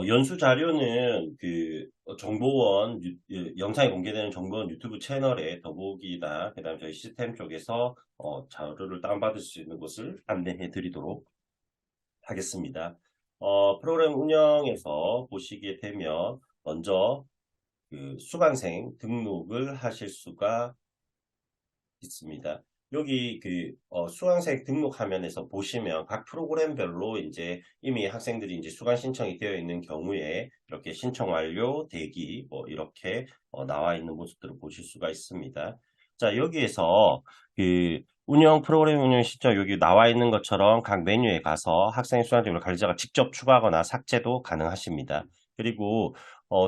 연수 자료는 정보원, 영상이 공개되는 정보원 유튜브 채널에 더보기나, 그 다음에 저희 시스템 쪽에서 자료를 다운받을 수 있는 곳을 안내해 드리도록 하겠습니다. 프로그램 운영에서 보시게 되면, 먼저 수강생 등록을 하실 수가 있습니다. 여기 수강생 등록 화면에서 보시면 각 프로그램별로 이제 이미 학생들이 이제 수강 신청이 되어 있는 경우에 이렇게 신청 완료, 대기 뭐 이렇게 나와 있는 모습들을 보실 수가 있습니다. 자, 여기에서 프로그램 운영 시점 여기 나와 있는 것처럼 각 메뉴에 가서 학생 수강 등록 관리자가 직접 추가하거나 삭제도 가능하십니다. 그리고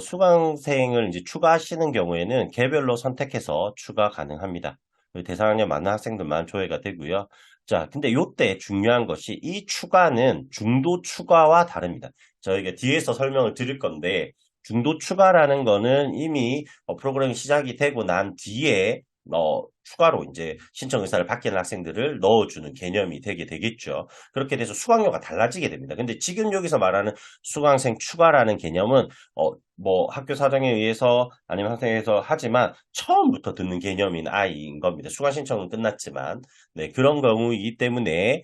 수강생을 이제 추가하시는 경우에는 개별로 선택해서 추가 가능합니다. 대상에 맞는 학생들만 조회가 되고요. 자, 근데 요때 중요한 것이 이 추가는 중도 추가와 다릅니다. 저희가 뒤에서 설명을 드릴 건데 중도 추가라는 거는 이미 프로그램이 시작이 되고 난 뒤에 추가로 이제 신청 의사를 받게 된 학생들을 넣어주는 개념이 되게 되겠죠. 그렇게 돼서 수강료가 달라지게 됩니다. 근데 지금 여기서 말하는 수강생 추가라는 개념은 뭐 학교 사정에 의해서 아니면 학생에서 하지만 처음부터 듣는 개념인 아이인 겁니다. 수강 신청은 끝났지만 네, 그런 경우이기 때문에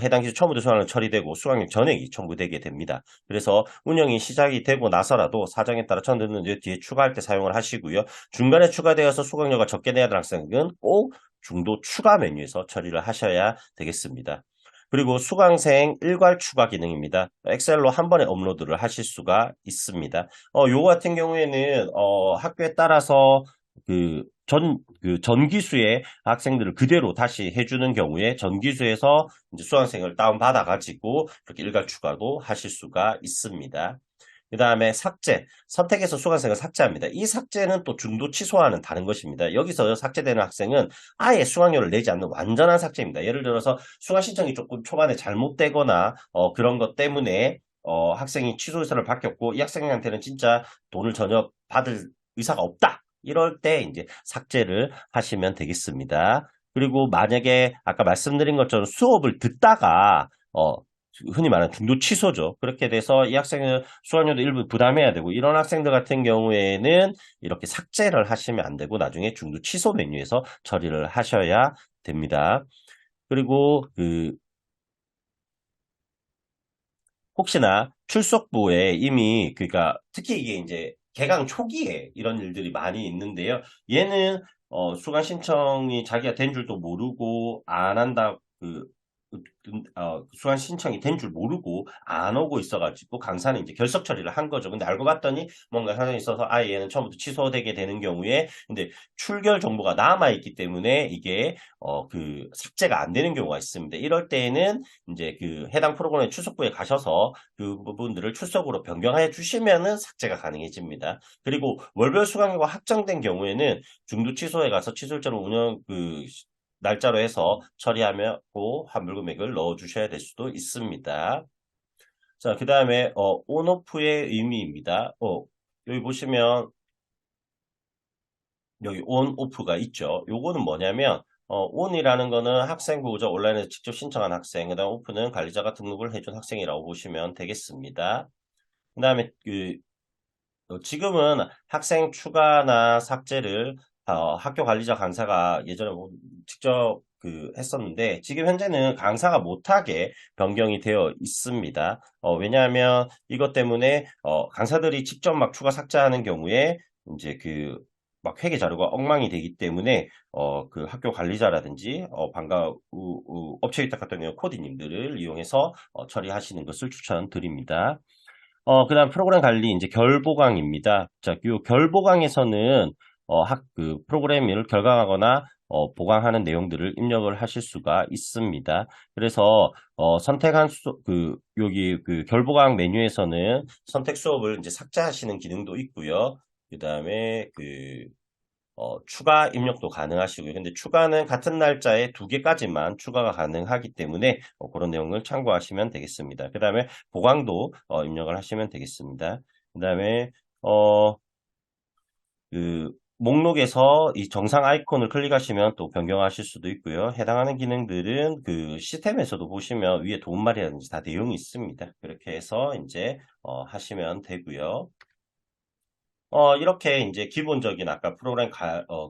해당 기준 처음부터 수강료 처리되고 수강료 전액이 청구되게 됩니다. 그래서 운영이 시작이 되고 나서라도 사정에 따라 처음 듣는 뒤에 추가할 때 사용을 하시고요. 중간에 추가되어서 수강료가 적게 내야 될 학생은 꼭 중도 추가 메뉴에서 처리를 하셔야 되겠습니다. 그리고 수강생 일괄 추가 기능입니다. 엑셀로 한 번에 업로드를 하실 수가 있습니다. 요거 같은 경우에는 학교에 따라서 전기수의 학생들을 그대로 다시 해주는 경우에 전기수에서 이제 수강생을 다운받아 가지고 이렇게 일괄 추가도 하실 수가 있습니다. 그 다음에 삭제, 선택해서 수강생을 삭제합니다. 이 삭제는 또 중도 취소와는 다른 것입니다. 여기서 삭제되는 학생은 아예 수강료를 내지 않는 완전한 삭제입니다. 예를 들어서 수강 신청이 조금 초반에 잘못되거나 그런 것 때문에 학생이 취소 의사를 바뀌었고 이 학생한테는 진짜 돈을 전혀 받을 의사가 없다. 이럴 때 이제 삭제를 하시면 되겠습니다. 그리고 만약에 아까 말씀드린 것처럼 수업을 듣다가 흔히 말하는 중도 취소죠. 그렇게 돼서 이 학생은 수강료도 일부 부담해야 되고 이런 학생들 같은 경우에는 이렇게 삭제를 하시면 안 되고 나중에 중도 취소 메뉴에서 처리를 하셔야 됩니다. 그리고 혹시나 출석부에 이미 그러니까 특히 이게 이제 개강 초기에 이런 일들이 많이 있는데요. 얘는 수강 신청이 자기가 된 줄도 모르고 안 한다 수강 신청이 된 줄 모르고 안 오고 있어가지고 강사는 이제 결석 처리를 한 거죠. 근데 알고 봤더니 뭔가 사정이 있어서 아예 얘는 처음부터 취소되게 되는 경우에 근데 출결 정보가 남아 있기 때문에 이게 삭제가 안 되는 경우가 있습니다. 이럴 때에는 이제 해당 프로그램의 출석부에 가셔서 그 부분들을 출석으로 변경해 주시면은 삭제가 가능해집니다. 그리고 월별 수강료가 확정된 경우에는 중도 취소에 가서 취소일자로 운영 날짜로 해서 처리하고 환불 금액을 넣어 주셔야 될 수도 있습니다. 자, 그 다음에 온오프의 의미입니다. 여기 보시면 여기 온오프가 있죠. 요거는 뭐냐면 온이라는 거는 학생 보호자 온라인에서 직접 신청한 학생, 그다음 오프는 관리자가 등록을 해준 학생이라고 보시면 되겠습니다. 그다음에 지금은 학생 추가나 삭제를 학교 관리자 강사가 예전에 뭐 직접 했었는데 지금 현재는 강사가 못하게 변경이 되어 있습니다. 왜냐하면 이것 때문에 강사들이 직접 막 추가 삭제하는 경우에 이제 막 회계 자료가 엉망이 되기 때문에 학교 관리자라든지 업체 위탁 같은 경우 코디님들을 이용해서 처리하시는 것을 추천드립니다. 그다음 프로그램 관리 이제 결보강입니다. 자, 요 결보강에서는 프로그램을 결강하거나 보강하는 내용들을 입력을 하실 수가 있습니다. 그래서 선택한 여기 결보강 메뉴에서는 선택 수업을 이제 삭제하시는 기능도 있고요. 그다음에 추가 입력도 가능하시고요. 근데 추가는 같은 날짜에 2개까지만 추가가 가능하기 때문에 그런 내용을 참고하시면 되겠습니다. 그 다음에 보강도 입력을 하시면 되겠습니다. 그 다음에 어, 목록에서 이 정상 아이콘을 클릭하시면 또 변경하실 수도 있고요. 해당하는 기능들은 그 시스템에서도 보시면 위에 도움말이라든지 다 내용이 있습니다. 그렇게 해서 이제 하시면 되고요. 이렇게 이제 기본적인 아까 프로그램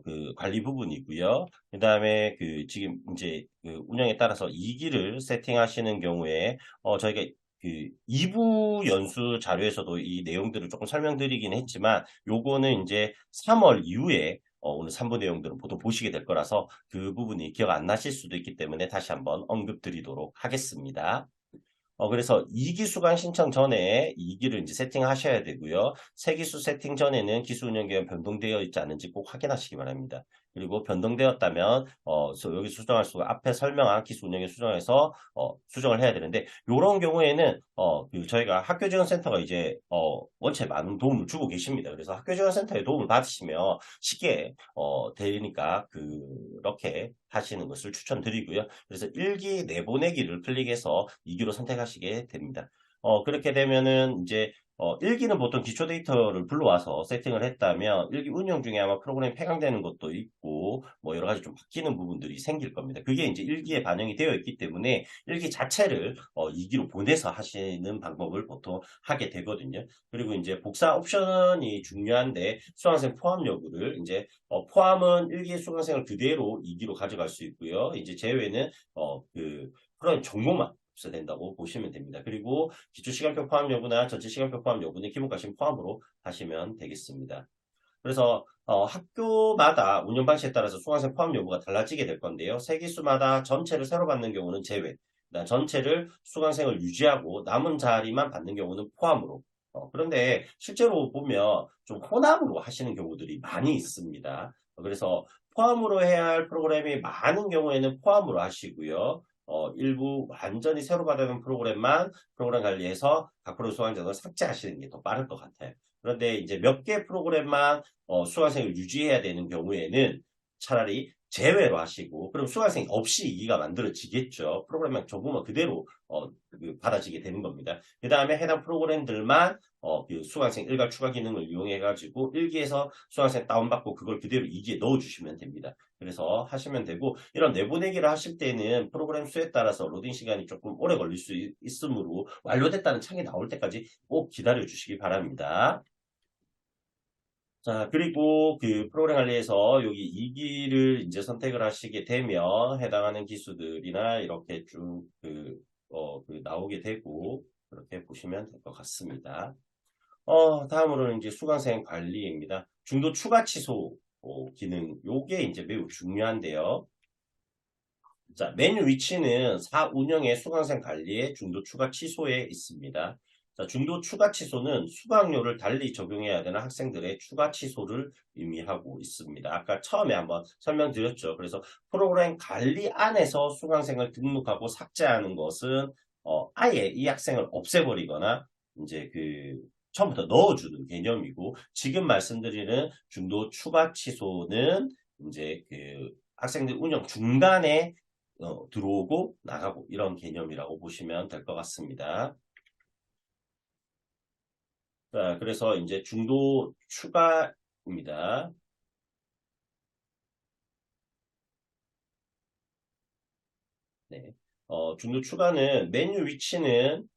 그 관리 부분이고요. 그 다음에 그 지금 이제 그 운영에 따라서 2기를 세팅하시는 경우에 저희가 그 2부 연수 자료에서도 이 내용들을 조금 설명드리긴 했지만 요거는 이제 3월 이후에 오늘 3부 내용들은 보통 보시게 될 거라서 그 부분이 기억 안 나실 수도 있기 때문에 다시 한번 언급드리도록 하겠습니다. 그래서 2기 수강 신청 전에 2기를 이제 세팅하셔야 되고요. 3기수 세팅 전에는 기수 운영기간 변동되어 있지 않은지 꼭 확인하시기 바랍니다. 그리고 변동되었다면 여기 수정할 수가 앞에 설명한 기수 운영에 수정해서 수정을 해야 되는데 이런 경우에는 그 저희가 학교지원센터가 이제 원체 많은 도움을 주고 계십니다. 그래서 학교지원센터의 도움을 받으시면 쉽게 되니까 그렇게 하시는 것을 추천드리고요. 그래서 1기 내보내기를 클릭해서 2기로 선택하시게 됩니다. 그렇게 되면은 이제 1기는 보통 기초 데이터를 불러와서 세팅을 했다면 1기 운영 중에 아마 프로그램이 폐강되는 것도 있고 뭐 여러 가지 좀 바뀌는 부분들이 생길 겁니다. 그게 이제 1기에 반영이 되어 있기 때문에 1기 자체를 2기로 보내서 하시는 방법을 보통 하게 되거든요. 그리고 이제 복사 옵션이 중요한데 수강생 포함 여부를 이제 포함은 1기 수강생을 그대로 2기로 가져갈 수 있고요. 이제 제외는 그런 정보만 없어야 된다고 보시면 됩니다. 그리고 기초 시간표 포함 여부나 전체 시간표 포함 여부는 기본가심 포함으로 하시면 되겠습니다. 그래서 학교마다 운영 방식에 따라서 수강생 포함 여부가 달라지게 될 건데요. 세 기수마다 전체를 새로 받는 경우는 제외, 전체를 수강생을 유지하고 남은 자리만 받는 경우는 포함으로. 그런데 실제로 보면 좀 혼합으로 하시는 경우들이 많이 있습니다. 그래서 포함으로 해야 할 프로그램이 많은 경우에는 포함으로 하시고요. 일부 완전히 새로 받아는 프로그램만 프로그램 관리해서 각 프로 수강자를 삭제하시는 게 더 빠를 것 같아요. 그런데 이제 몇 개 프로그램만 수강생을 유지해야 되는 경우에는 차라리 제외로 하시고 그럼 수강생이 없이 2기가 만들어지겠죠. 프로그램만 전부만 그대로 받아지게 되는 겁니다. 그 다음에 해당 프로그램들만 그 수강생 일괄 추가 기능을 이용해 가지고 1기에서 수강생 다운받고 그걸 그대로 2기에 넣어주시면 됩니다. 그래서 하시면 되고 이런 내보내기를 하실 때는 프로그램 수에 따라서 로딩 시간이 조금 오래 걸릴 수 있으므로 완료됐다는 창이 나올 때까지 꼭 기다려 주시기 바랍니다. 자, 그리고 그 프로그램 관리에서 여기 2기를 이제 선택을 하시게 되면 해당하는 기수들이나 이렇게 쭉 나오게 되고 그렇게 보시면 될 것 같습니다. 다음으로는 이제 수강생 관리입니다. 중도 추가 취소 기능. 요게 이제 매우 중요한데요. 자, 메뉴 위치는 운영의 수강생 관리의 중도 추가 취소에 있습니다. 자, 중도 추가 취소는 수강료를 달리 적용해야 되는 학생들의 추가 취소를 의미하고 있습니다. 아까 처음에 한번 설명드렸죠. 그래서 프로그램 관리 안에서 수강생을 등록하고 삭제하는 것은 아예 이 학생을 없애버리거나 이제 처음부터 넣어주는 개념이고 지금 말씀드리는 중도 추가 취소는 이제 학생들 운영 중간에 들어오고 나가고 이런 개념이라고 보시면 될 것 같습니다. 자, 그래서 이제 중도 추가입니다. 네. 중도 추가는 메뉴 위치는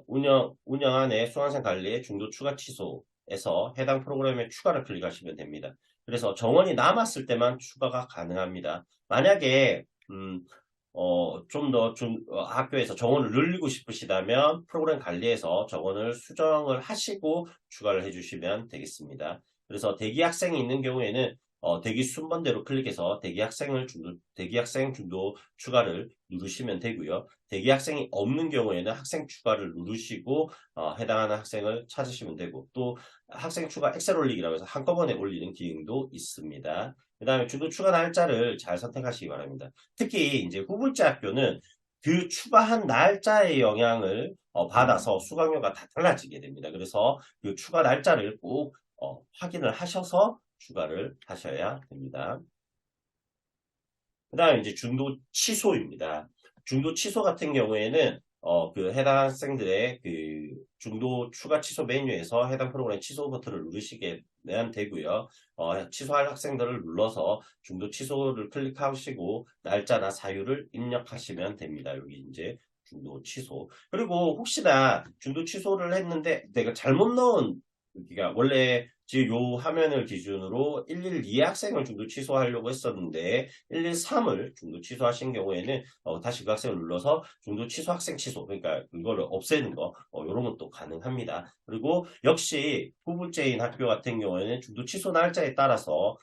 운영 안에 수강생 관리의 중도 추가 취소에서 해당 프로그램에 추가를 클릭하시면 됩니다. 그래서 정원이 남았을 때만 추가가 가능합니다. 만약에 좀 더 학교에서 정원을 늘리고 싶으시다면 프로그램 관리에서 정원을 수정을 하시고 추가를 해주시면 되겠습니다. 그래서 대기 학생이 있는 경우에는 대기 순번대로 클릭해서 대기 학생 중도 추가를 누르시면 되고요. 대기 학생이 없는 경우에는 학생 추가를 누르시고 해당하는 학생을 찾으시면 되고 또 학생 추가 엑셀 올리기라고 해서 한꺼번에 올리는 기능도 있습니다. 그 다음에 중도 추가 날짜를 잘 선택하시기 바랍니다. 특히 이제 후불제 학교는 그 추가한 날짜의 영향을 받아서 수강료가 다 달라지게 됩니다. 그래서 그 추가 날짜를 꼭 확인을 하셔서 추가를 하셔야 됩니다. 그 다음에 이제 중도 취소입니다. 중도 취소 같은 경우에는 그 해당 학생들의 그 중도 추가 취소 메뉴에서 해당 프로그램 취소 버튼을 누르시게 되고요. 취소할 학생들을 눌러서 중도 취소를 클릭하시고 날짜나 사유를 입력하시면 됩니다. 여기 이제 중도 취소. 그리고 혹시나 중도 취소를 했는데 내가 잘못 넣은 그러니까 원래 지금 요 화면을 기준으로 112 학생을 중도 취소하려고 했었는데 113을 중도 취소하신 경우에는 다시 그 학생을 눌러서 중도 취소 학생 취소 그러니까 이거를 없애는 거 이런 것도 가능합니다. 그리고 역시 후불제인 학교 같은 경우에는 중도 취소 날짜에 따라서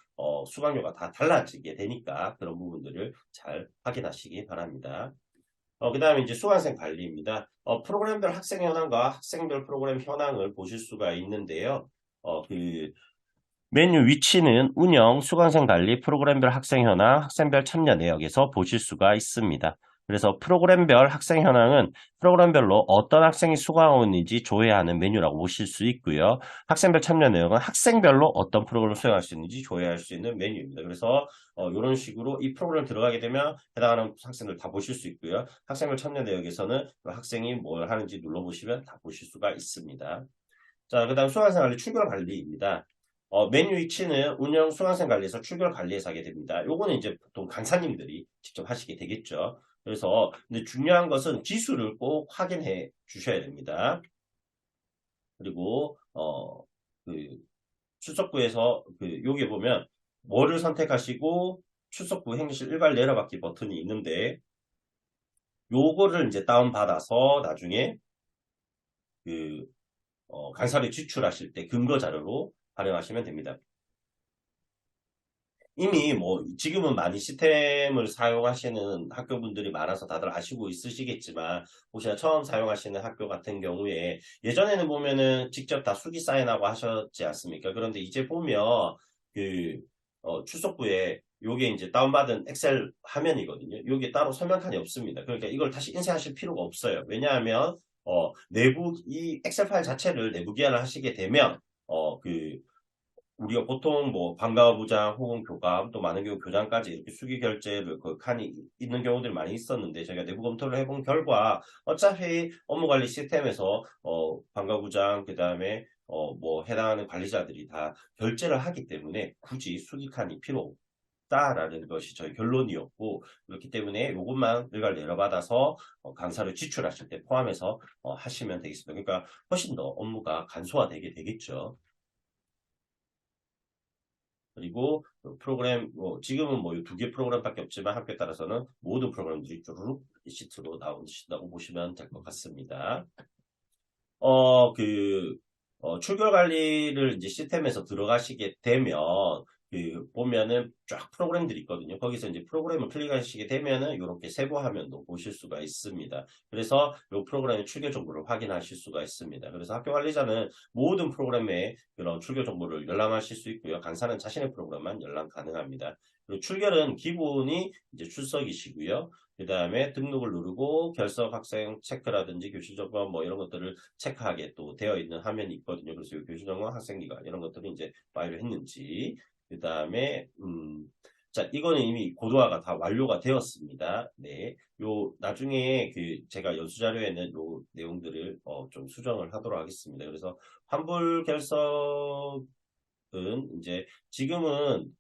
수강료가 다 달라지게 되니까 그런 부분들을 잘 확인하시기 바랍니다. 그 다음에 이제 수강생 관리입니다. 프로그램별 학생 현황과 학생별 프로그램 현황을 보실 수가 있는데요. 그 메뉴 위치는 운영, 수강생 관리, 프로그램별 학생 현황, 학생별 참여 내역에서 보실 수가 있습니다. 그래서 프로그램별 학생 현황은 프로그램별로 어떤 학생이 수강하고 있는지 조회하는 메뉴라고 보실 수 있고요. 학생별 참여 내역은 학생별로 어떤 프로그램을 수행할 수 있는지 조회할 수 있는 메뉴입니다. 그래서 이런 식으로 이 프로그램 들어가게 되면 해당하는 학생들 다 보실 수 있고요. 학생별 참여 내역에서는 그 학생이 뭘 하는지 눌러보시면 다 보실 수가 있습니다. 자, 그 다음 수강생 관리 출결 관리입니다. 메뉴 위치는 운영 수강생 관리에서 출결 관리에서 하게 됩니다. 요거는 이제 보통 강사님들이 직접 하시게 되겠죠. 그래서 근데 중요한 것은 기수를 꼭 확인해 주셔야 됩니다. 그리고 그 출석부에서 그 여기 보면 뭐를 선택하시고 출석부 행실 일괄 내려받기 버튼이 있는데 요거를 이제 다운받아서 나중에 그 강사를 지출하실 때 근거 자료로 활용하시면 됩니다. 이미 뭐 지금은 많이 시스템을 사용하시는 학교분들이 많아서 다들 아시고 있으시겠지만 혹시나 처음 사용하시는 학교 같은 경우에 예전에는 보면은 직접 다 수기 사인하고 하셨지 않습니까? 그런데 이제 보면 그 출석부에 요게 이제 다운받은 엑셀 화면이거든요. 요게 따로 설명칸이 없습니다. 그러니까 이걸 다시 인쇄하실 필요가 없어요. 왜냐하면 내부 이 엑셀 파일 자체를 내부 기한을 하시게 되면 우리가 보통 뭐 방과부장 혹은 교감 또 많은 경우 교장까지 이렇게 수기 결제를 그 칸이 있는 경우들이 많이 있었는데 저희가 내부 검토를 해본 결과 어차피 업무관리 시스템에서 방과부장 그다음에 뭐 해당하는 관리자들이 다 결제를 하기 때문에 굳이 수기 칸이 필요 없다라는 것이 저희 결론이었고 그렇기 때문에 이것만 일괄 내려받아서 강사를 지출하실 때 포함해서 하시면 되겠습니다. 그러니까 훨씬 더 업무가 간소화되게 되겠죠. 그리고 그 프로그램 지금은 뭐 두 개 프로그램밖에 없지만 학교에 따라서는 모든 프로그램들이 쭈루룩 시트로 나오신다고 보시면 될 것 같습니다. 그 출결 관리를 이제 시스템에서 들어가시게 되면 보면은 쫙 프로그램들이 있거든요. 거기서 이제 프로그램을 클릭하시게 되면은 이렇게 세부 화면도 보실 수가 있습니다. 그래서 이 프로그램의 출결 정보를 확인하실 수가 있습니다. 그래서 학교 관리자는 모든 프로그램의 그런 출결 정보를 열람하실 수 있고요. 강사는 자신의 프로그램만 열람 가능합니다. 그리고 출결은 기본이 이제 출석이시고요. 그 다음에 등록을 누르고 결석 학생 체크라든지 교실 점검 뭐 이런 것들을 체크하게 또 되어 있는 화면이 있거든요. 그래서 교실 점검 학생 기간 이런 것들을 이제 파일을 했는지 그 다음에 자 이거는 이미 고도화가 다 완료가 되었습니다. 네, 요 나중에 그 제가 연수 자료에는 요 내용들을 좀 수정을 하도록 하겠습니다. 그래서 환불 결석은 이제 지금은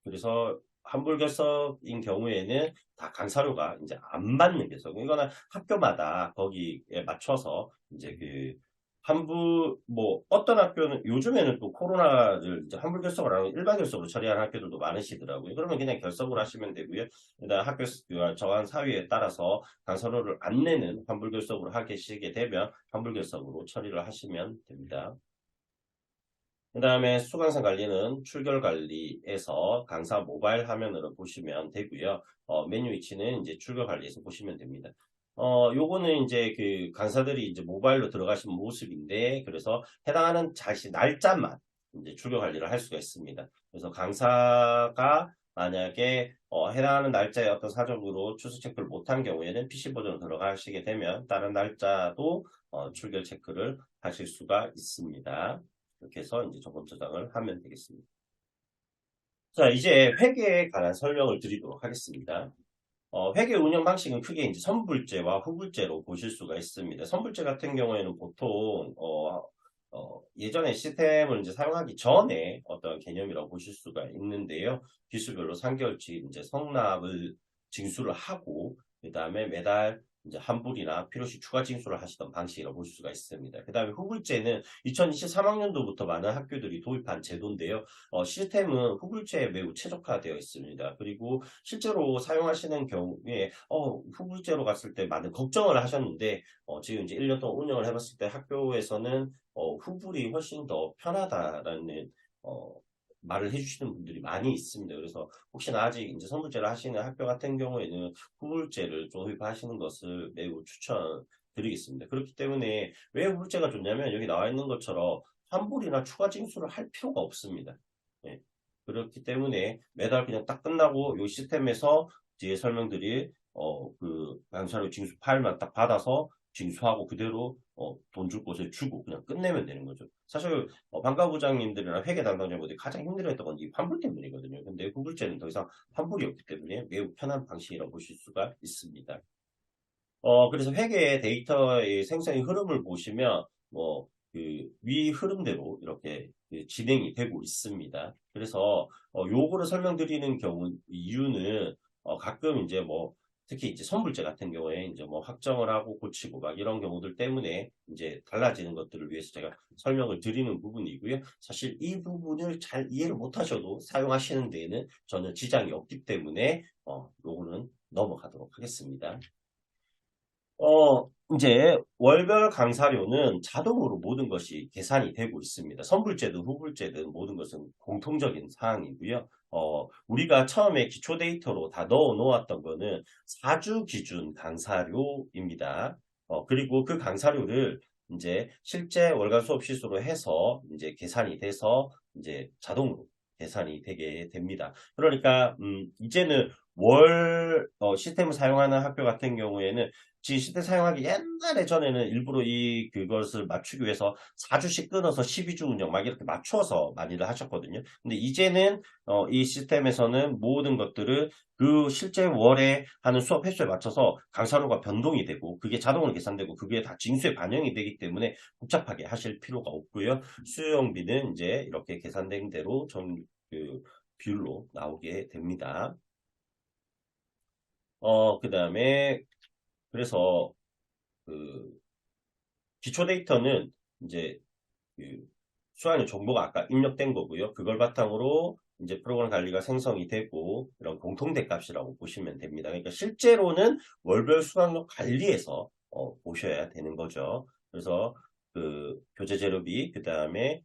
그래서 환불 결석인 경우에는 다 강사료가 이제 안 받는 결석. 이거는 학교마다 거기에 맞춰서 이제 환불 뭐 어떤 학교는 요즘에는 또 코로나를 이제 환불 결석을 안 하고 일반 결석으로 처리하는 학교들도 많으시더라고요. 그러면 그냥 결석을 하시면 되고요. 일단 학교 정한 사유에 따라서 강사료를 안 내는 환불 결석으로 하시게 되면 환불 결석으로 처리를 하시면 됩니다. 그 다음에 수강생 관리는 출결 관리에서 강사 모바일 화면으로 보시면 되고요. 메뉴 위치는 이제 출결 관리에서 보시면 됩니다. 요거는 이제 강사들이 이제 모바일로 들어가신 모습인데, 그래서 해당하는 자신 날짜만 이제 출결 관리를 할 수가 있습니다. 그래서 강사가 만약에 해당하는 날짜에 어떤 사정으로 출석 체크를 못한 경우에는 PC 버전으로 들어가시게 되면 다른 날짜도 출결 체크를 하실 수가 있습니다. 이렇게 해서 이제 저번 저장을 하면 되겠습니다. 자, 이제 회계에 관한 설명을 드리도록 하겠습니다. 회계 운영 방식은 크게 이제 선불제와 후불제로 보실 수가 있습니다. 선불제 같은 경우에는 보통 예전에 시스템을 이제 사용하기 전에 어떤 개념이라고 보실 수가 있는데요. 기수별로 3개월치 이제 성납을 징수를 하고 그다음에 매달 이제 환불이나 필요시 추가 징수를 하시던 방식이라고 볼 수가 있습니다. 그다음에 후불제는 2023학년도부터 많은 학교들이 도입한 제도인데요. 시스템은 후불제에 매우 최적화되어 있습니다. 그리고 실제로 사용하시는 경우에 후불제로 갔을 때 많은 걱정을 하셨는데 지금 이제 1년 동안 운영을 해봤을 때 학교에서는 후불이 훨씬 더 편하다라는 말을 해주시는 분들이 많이 있습니다. 그래서 혹시나 아직 이제 선불제를 하시는 학교 같은 경우에는 후불제를 도입하시는 것을 매우 추천드리겠습니다. 그렇기 때문에 왜 후불제가 좋냐면 여기 나와 있는 것처럼 환불이나 추가 징수를 할 필요가 없습니다. 예. 그렇기 때문에 매달 그냥 딱 끝나고 이 시스템에서 뒤에 설명드릴 그 강사료 징수 파일만 딱 받아서 징수하고 그대로 돈 줄 곳에 주고 그냥 끝내면 되는 거죠. 사실 반가부장님들이나 회계 담당자분들이 가장 힘들어했던 건 이 환불 때문이거든요. 근데 후불제는 더 이상 환불이 없기 때문에 매우 편한 방식이라고 보실 수가 있습니다. 그래서 회계 데이터의 생성의 흐름을 보시면 그 위 흐름대로 이렇게 그 진행이 되고 있습니다. 그래서 요거를 설명드리는 경우 이유는 가끔 이제 특히 이제 선불제 같은 경우에 이제 확정을 하고 고치고 막 이런 경우들 때문에 이제 달라지는 것들을 위해서 제가 설명을 드리는 부분이고요. 사실 이 부분을 잘 이해를 못 하셔도 사용하시는 데에는 전혀 지장이 없기 때문에 요거는 넘어가도록 하겠습니다. 이제 월별 강사료는 자동으로 모든 것이 계산이 되고 있습니다. 선불제든 후불제든 모든 것은 공통적인 사항이고요. 우리가 처음에 기초 데이터로 다 넣어 놓았던 거는 4주 기준 강사료입니다. 그리고 그 강사료를 이제 실제 월간 수업 시수로 해서 이제 계산이 돼서 이제 자동으로 계산이 되게 됩니다. 그러니까 이제는 월 시스템을 사용하는 학교 같은 경우에는 지금 시대 사용하기 옛날에 전에는 일부러 그것을 맞추기 위해서 4주씩 끊어서 12주 운영 막 이렇게 맞춰서 많이들 하셨거든요. 근데 이제는 이 시스템에서는 모든 것들을 그 실제 월에 하는 수업 횟수에 맞춰서 강사료가 변동이 되고 그게 자동으로 계산되고 그게 다 징수에 반영이 되기 때문에 복잡하게 하실 필요가 없고요. 수요용비는 이제 이렇게 계산된 대로 그 비율로 나오게 됩니다. 그다음에 그래서 그 기초 데이터는 이제 그 수학의 정보가 아까 입력된 거고요. 그걸 바탕으로 이제 프로그램 관리가 생성이 되고 이런 공통대 값이라고 보시면 됩니다. 그러니까 실제로는 월별 수강료 관리에서 보셔야 되는 거죠. 그래서 그 교재 재료비 그다음에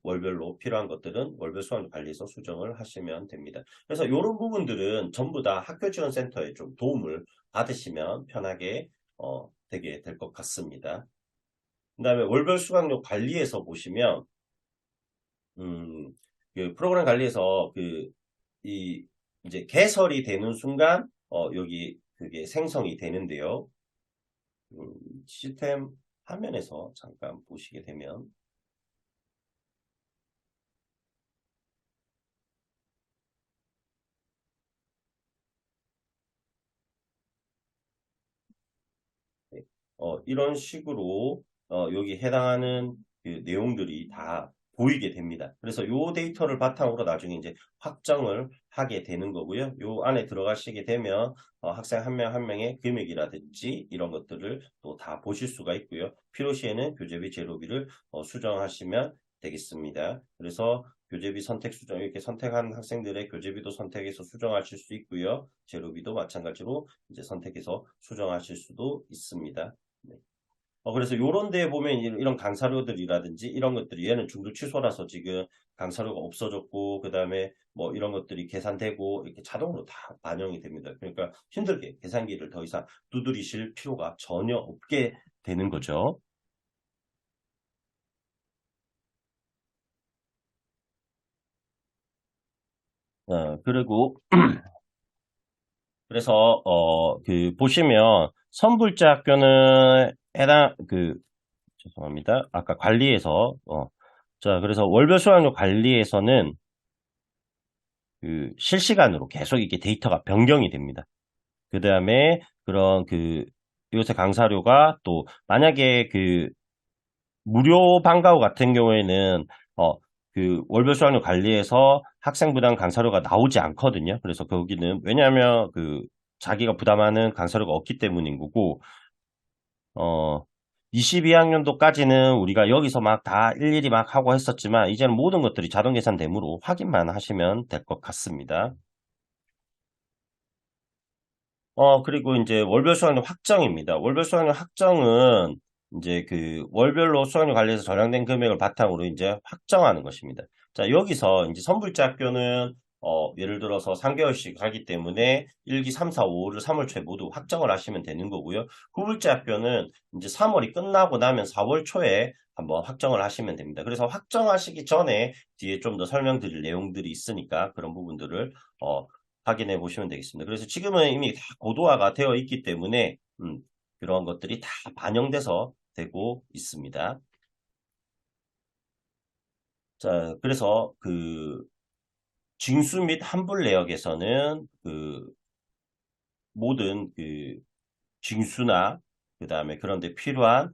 월별로 필요한 것들은 월별 수강료 관리에서 수정을 하시면 됩니다. 그래서 이런 부분들은 전부 다 학교 지원 센터에 좀 도움을 받으시면 편하게 되게 될 것 같습니다. 그다음에 월별 수강료 관리에서 보시면 음, 그 프로그램 관리에서 이제 개설이 되는 순간 여기 그게 생성이 되는데요. 시스템 화면에서 잠깐 보시게 되면 네, 이런 식으로 여기 해당하는 그 내용들이 다 보이게 됩니다. 그래서 요 데이터를 바탕으로 나중에 이제 확정을 하게 되는 거고요. 요 안에 들어가시게 되면 학생 한 명 한 명의 금액이라든지 이런 것들을 또 다 보실 수가 있고요. 필요시에는 교재비, 재료비를 수정하시면 되겠습니다. 그래서 교재비 선택 수정 이렇게 선택한 학생들의 교재비도 선택해서 수정하실 수 있고요. 재료비도 마찬가지로 이제 선택해서 수정하실 수도 있습니다. 네. 그래서 요런 데에 보면 이런 강사료들이라든지 이런 것들이 얘는 중도 취소라서 지금 강사료가 없어졌고 그다음에 이런 것들이 계산되고 이렇게 자동으로 다 반영이 됩니다. 그러니까 힘들게 계산기를 더 이상 두드리실 필요가 전혀 없게 되는 거죠. 그리고 그래서 그 보시면 선불제 학교는 해당 죄송합니다. 아까 관리에서 자 그래서 월별 수강료 관리에서는 그 실시간으로 계속 이렇게 데이터가 변경이 됩니다. 그 다음에 그런 이것의 강사료가 또 만약에 무료 방과후 같은 경우에는 월별 수강료 관리에서 학생 부담 강사료가 나오지 않거든요. 그래서 거기는 왜냐하면 자기가 부담하는 강사료가 없기 때문인 거고 22학년도까지는 우리가 여기서 막 다 일일이 막 하고 했었지만 이제는 모든 것들이 자동 계산되므로 확인만 하시면 될 것 같습니다. 그리고 이제 월별 수강료 확정입니다. 월별 수강료 확정은 이제 월별로 수강료 관리해서 절약된 금액을 바탕으로 이제 확정하는 것입니다. 자, 여기서 이제 선불제 학교는 예를 들어서 3개월씩 하기 때문에 1기 3, 4, 5를 3월 초에 모두 확정을 하시면 되는 거고요. 후불제 학교는 이제 3월이 끝나고 나면 4월 초에 한번 확정을 하시면 됩니다. 그래서 확정하시기 전에 뒤에 좀 더 설명드릴 내용들이 있으니까 그런 부분들을 확인해 보시면 되겠습니다. 그래서 지금은 이미 다 고도화가 되어 있기 때문에 그런 것들이 다 반영돼서 되고 있습니다. 자, 그래서 징수 및 환불 내역에서는 모든 징수나 그 다음에 그런 데 필요한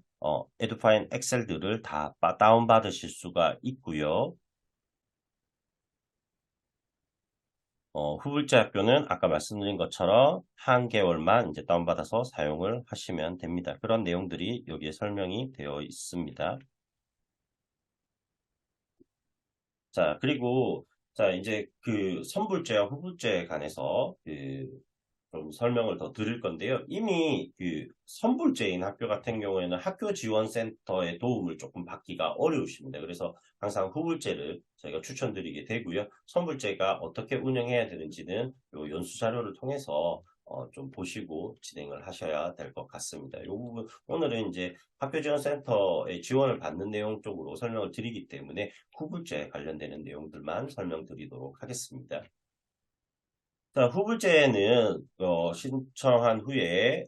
에듀파인 엑셀들을 다 다운받으실 수가 있고요. 후불제 학교는 아까 말씀드린 것처럼 한 개월만 이제 다운받아서 사용을 하시면 됩니다. 그런 내용들이 여기에 설명이 되어 있습니다. 자, 그리고 자, 이제 선불제와 후불제에 관해서 좀 설명을 더 드릴 건데요. 이미 선불제인 학교 같은 경우에는 학교 지원센터의 도움을 조금 받기가 어려우십니다. 그래서 항상 후불제를 저희가 추천드리게 되고요. 선불제가 어떻게 운영해야 되는지는 요 연수 자료를 통해서 좀 보시고 진행을 하셔야 될 것 같습니다. 이 부분 오늘은 이제 학교 지원센터의 지원을 받는 내용 쪽으로 설명을 드리기 때문에 후불제 관련되는 내용들만 설명드리도록 하겠습니다. 자, 후불제는 신청한 후에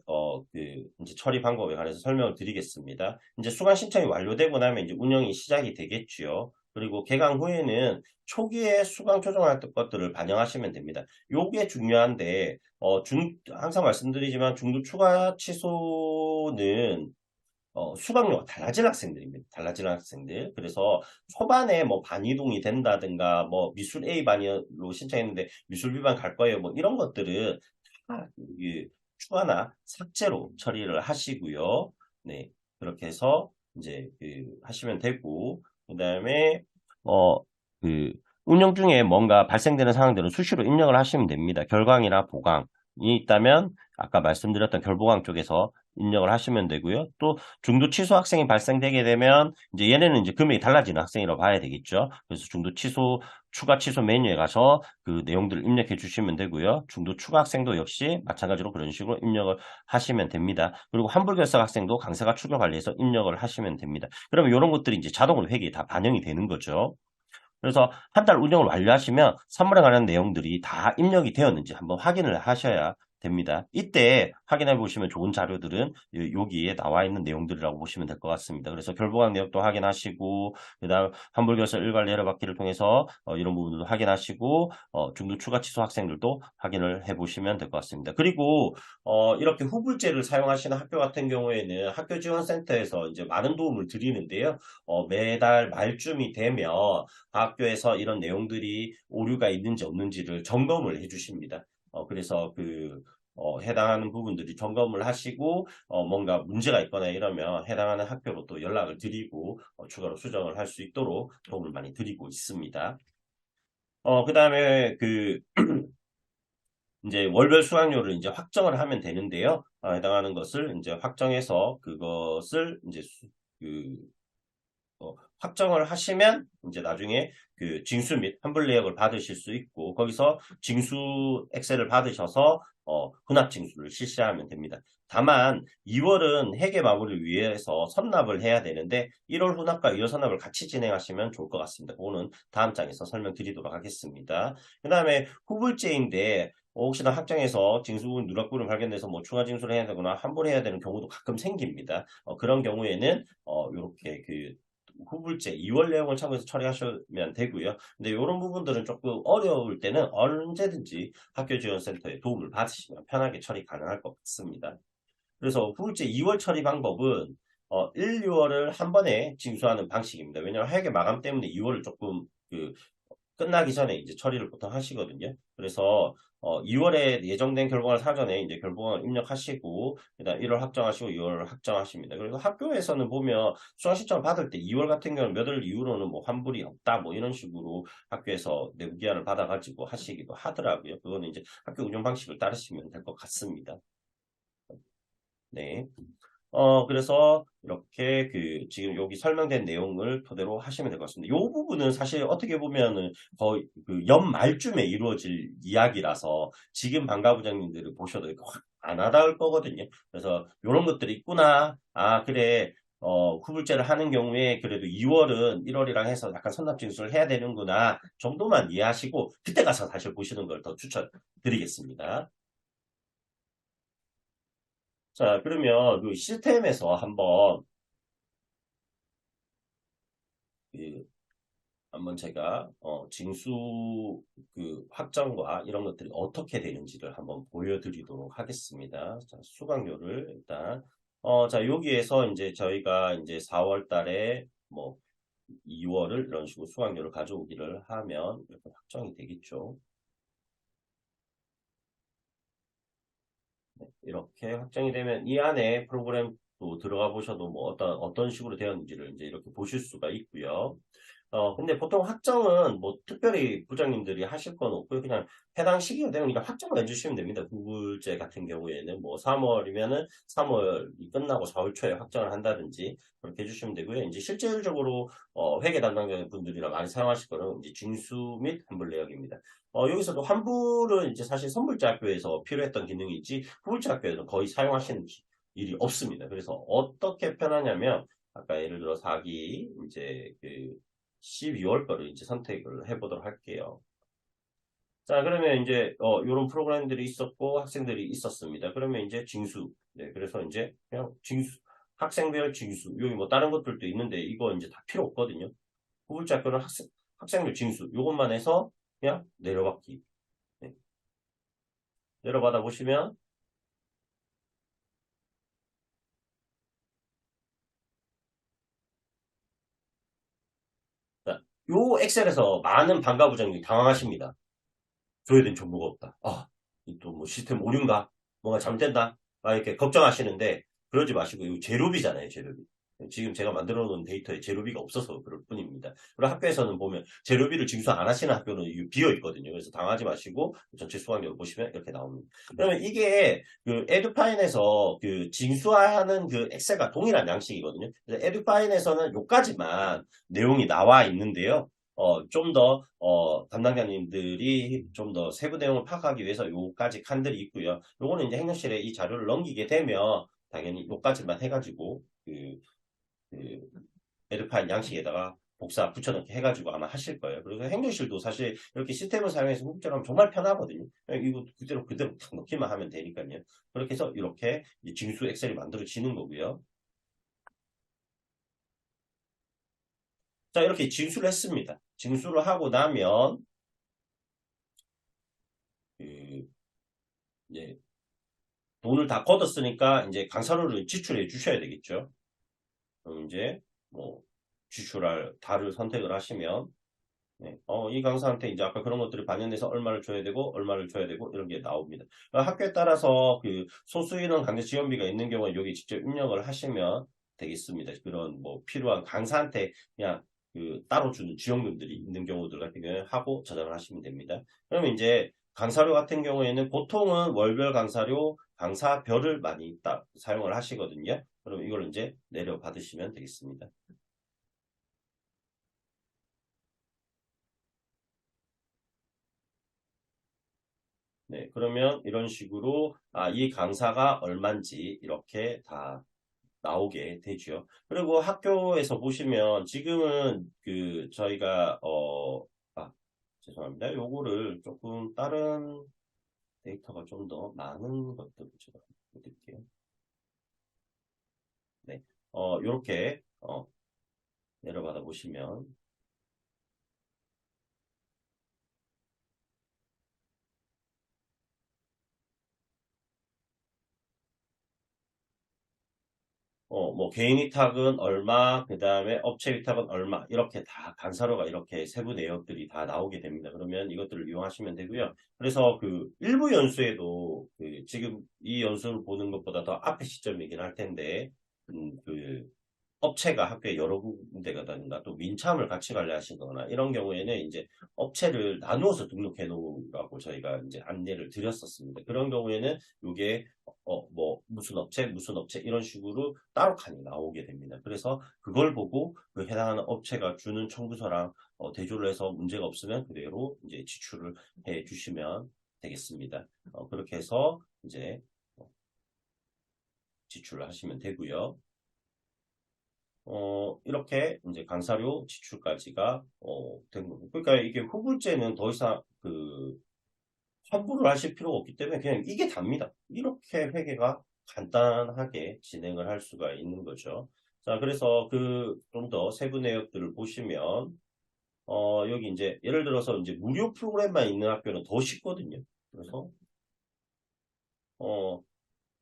이제 처리 방법에 관해서 설명을 드리겠습니다. 이제 수강 신청이 완료되고 나면 이제 운영이 시작이 되겠지요. 그리고 개강 후에는 초기에 수강 조정할 것들을 반영하시면 됩니다. 요게 중요한데 항상 말씀드리지만 중도 추가 취소는 수강료가 달라진 학생들입니다. 달라진 학생들. 그래서 초반에 뭐 반이동이 된다든가 뭐 미술 A 반으로 신청했는데 미술 B 반 갈 거예요. 뭐 이런 것들은 다 추가나 삭제로 처리를 하시고요. 네. 그렇게 해서 이제 하시면 되고 그다음에 어 운영 중에 뭔가 발생되는 상황들은 수시로 입력을 하시면 됩니다. 결강이나 보강이 있다면 아까 말씀드렸던 결보강 쪽에서 입력을 하시면 되고요. 또 중도 취소 학생이 발생되게 되면 이제 얘네는 이제 금액이 달라지는 학생이라고 봐야 되겠죠. 그래서 중도 취소, 추가 취소 메뉴에 가서 그 내용들을 입력해 주시면 되고요. 중도 추가 학생도 역시 마찬가지로 그런 식으로 입력을 하시면 됩니다. 그리고 환불결석 학생도 강사가 추가 관리해서 입력을 하시면 됩니다. 그러면 이런 것들이 이제 자동으로 회계에 다 반영이 되는 거죠. 그래서 한 달 운영을 완료하시면 선물에 관한 내용들이 다 입력이 되었는지 한번 확인을 하셔야 됩니다. 이때 확인해 보시면 좋은 자료들은 여기에 나와 있는 내용들이라고 보시면 될 것 같습니다. 그래서 결부강 내역도 확인하시고 그다음 환불결서 일괄 내려받기를 통해서 이런 부분들도 확인하시고 중도 추가 취소 학생들도 확인을 해 보시면 될 것 같습니다. 그리고 이렇게 후불제를 사용하시는 학교 같은 경우에는 학교 지원센터에서 이제 많은 도움을 드리는데요. 매달 말쯤이 되면 학교에서 이런 내용들이 오류가 있는지 없는지를 점검을 해주십니다. 그래서 해당하는 부분들이 점검을 하시고 뭔가 문제가 있거나 이러면 해당하는 학교로 또 연락을 드리고 추가로 수정을 할 수 있도록 도움을 많이 드리고 있습니다. 그 다음에 이제 월별 수강료를 이제 확정을 하면 되는데요. 해당하는 것을 이제 확정해서 그것을 이제 확정을 하시면 이제 나중에 징수 및 환불 내역을 받으실 수 있고 거기서 징수 엑셀을 받으셔서 혼합 징수를 실시하면 됩니다. 다만 2월은 회계 마무리를 위해서 선납을 해야 되는데 1월 혼합과 2월 선납을 같이 진행하시면 좋을 것 같습니다. 그거는 다음 장에서 설명드리도록 하겠습니다. 그 다음에 후불제인데 혹시나 학장에서 징수분 누락분을 발견돼서 뭐 추가 징수를 해야 되거나 환불해야 되는 경우도 가끔 생깁니다. 그런 경우에는 이렇게 후불제 2월 내용을 참고해서 처리하시면 되고요. 근데 이런 부분들은 조금 어려울 때는 언제든지 학교지원센터의 도움을 받으시면 편하게 처리 가능할 것 같습니다. 그래서 후불제 2월 처리 방법은 1, 2월을 한 번에 징수하는 방식입니다. 왜냐하면 회계 마감 때문에 2월을 조금 끝나기 전에 이제 처리를 보통 하시거든요. 그래서 2월에 예정된 결과를 사전에 이제 결과를 입력하시고 그다음 1월 확정하시고 2월 확정하십니다. 그리고 학교에서는 보면 수강 신청을 받을 때 2월 같은 경우는 몇 월 이후로는 뭐 환불이 없다 뭐 이런 식으로 학교에서 내부 기한을 받아가지고 하시기도 하더라고요. 그거는 이제 학교 운영 방식을 따르시면 될 것 같습니다. 네. 그래서 이렇게 지금 여기 설명된 내용을 토대로 하시면 될 것 같습니다. 이 부분은 사실 어떻게 보면은 거의 연말쯤에 이루어질 이야기라서 지금 방과부장님들을 보셔도 확안 와닿을 거거든요. 그래서 이런 것들이 있구나. 아, 그래. 후불제를 하는 경우에 그래도 2월은 1월이랑 해서 약간 선납징수를 해야 되는구나 정도만 이해하시고 그때 가서 사실 보시는 걸 더 추천드리겠습니다. 자, 그러면 시스템에서 그 한번 제가 징수 확정과 이런 것들이 어떻게 되는지를 한번 보여드리도록 하겠습니다. 자, 수강료를 일단 자, 여기에서 이제 저희가 이제 4월 달에 뭐 2월을 이런 식으로 수강료를 가져오기를 하면 이렇게 확정이 되겠죠. 이렇게 확정이 되면 이 안에 프로그램도 들어가 보셔도 뭐 어떤 식으로 되었는지를 이제 이렇게 보실 수가 있고요. 근데 보통 확정은 뭐 특별히 부장님들이 하실 건 없고요. 그냥 해당 시기가 되면 그냥 확정을 해주시면 됩니다. 구글제 같은 경우에는 뭐 3월이면은 3월이 끝나고 4월 초에 확정을 한다든지 그렇게 해주시면 되고요. 이제 실질적으로 회계 담당자 분들이랑 많이 사용하실 거는 이제 징수 및 환불 내역입니다. 여기서도 환불은 이제 사실 선불제 학교에서 필요했던 기능이지 후불제 학교에서는 거의 사용하시는 일이 없습니다. 그래서 어떻게 편하냐면 아까 예를 들어 4기 이제 12월 거를 이제 선택을 해보도록 할게요. 자, 그러면 이제 이런 프로그램들이 있었고 학생들이 있었습니다. 그러면 이제 징수. 네, 그래서 이제 그냥 징수, 학생별 징수. 여기 뭐 다른 것들도 있는데 이거 이제 다 필요 없거든요. 후불제 학교는 학생별 징수. 요것만 해서 그냥 내려받기. 네, 내려받아 보시면 자, 요 엑셀에서 많은 방과 부장님이 당황하십니다. 줘야 된 정보가 없다. 아, 또 뭐 시스템 오류인가? 뭔가 잘못된다? 아, 이렇게 걱정하시는데 그러지 마시고 이거 제로비잖아요, 제로비. 지금 제가 만들어 놓은 데이터에 제로비가 없어서 그럴 뿐입니다. 그리고 학교에서는 보면 제로비를 징수 안 하시는 학교는 비어 있거든요. 그래서 당하지 마시고 전체 수강료를 보시면 이렇게 나옵니다. 그러면 이게 에듀파인에서 징수하는 엑셀과 동일한 양식이거든요. 그래서 에듀파인에서는 요까지만 내용이 나와 있는데요. 좀 더, 담당자님들이 좀 더 세부 내용을 파악하기 위해서 요까지 칸들이 있고요. 요거는 이제 행정실에 이 자료를 넘기게 되면 당연히 요까지만 해가지고 그 에르파인 양식에다가 복사 붙여넣기 해가지고 아마 하실 거예요. 그래서 행정실도 사실 이렇게 시스템을 사용해서 후불제하면 정말 편하거든요. 이거 그대로 탁 넣기만 하면 되니까요. 그렇게 해서 이렇게 징수 엑셀이 만들어지는 거고요. 자, 이렇게 징수를 했습니다. 징수를 하고 나면 그 이제 돈을 다 걷었으니까 이제 강사료를 지출해 주셔야 되겠죠. 그럼 이제 뭐 지출할 달을 선택을 하시면 네. 이 강사한테 이제 아까 그런 것들이 반영돼서 얼마를 줘야 되고 얼마를 줘야 되고 이런 게 나옵니다. 학교에 따라서 소수인원 강제 지원비가 있는 경우에 여기 직접 입력을 하시면 되겠습니다. 그런 뭐 필요한 강사한테 그냥 따로 주는 지원금들이 있는 경우들 같은 경우에 하고 저장을 하시면 됩니다. 그러면 이제 강사료 같은 경우에는 보통은 월별 강사료, 강사별을 많이 사용을 하시거든요. 그럼 이걸 이제 내려 받으시면 되겠습니다. 네, 그러면 이런 식으로 이 강사가 얼만지 이렇게 다 나오게 되죠. 그리고 학교에서 보시면 지금은 저희가 죄송합니다. 요거를 조금 다른 데이터가 좀 더 많은 것들을 제가 보여드릴게요. 네, 요렇게 내려받아 보시면 뭐 개인 위탁은 얼마, 그 다음에 업체 위탁은 얼마 이렇게 다 간사료가 이렇게 세부 내역들이 다 나오게 됩니다. 그러면 이것들을 이용하시면 되고요. 그래서 그 일부 연수에도 그 지금 이 연수를 보는 것보다 더 앞에 시점이긴 할 텐데 그 업체가 학교에 여러 군데가 다닌다. 또 민참을 같이 관리하시거나 이런 경우에는 이제 업체를 나누어서 등록해 놓으라고 저희가 이제 안내를 드렸었습니다. 그런 경우에는 이게 뭐 무슨 업체 이런 식으로 따로 칸이 나오게 됩니다. 그래서 그걸 보고 그 해당하는 업체가 주는 청구서랑 대조를 해서 문제가 없으면 그대로 이제 지출을 해 주시면 되겠습니다. 그렇게 해서 이제 지출을 하시면 되고요. 이렇게 이제 강사료 지출까지가 된 거고. 그러니까 이게 후불제는 더 이상 그 환불을 하실 필요가 없기 때문에 그냥 이게 답니다. 이렇게 회계가 간단하게 진행을 할 수가 있는 거죠. 자, 그래서 그 좀 더 세부 내역들을 보시면 여기 이제 예를 들어서 이제 무료 프로그램만 있는 학교는 더 쉽거든요. 그래서 어,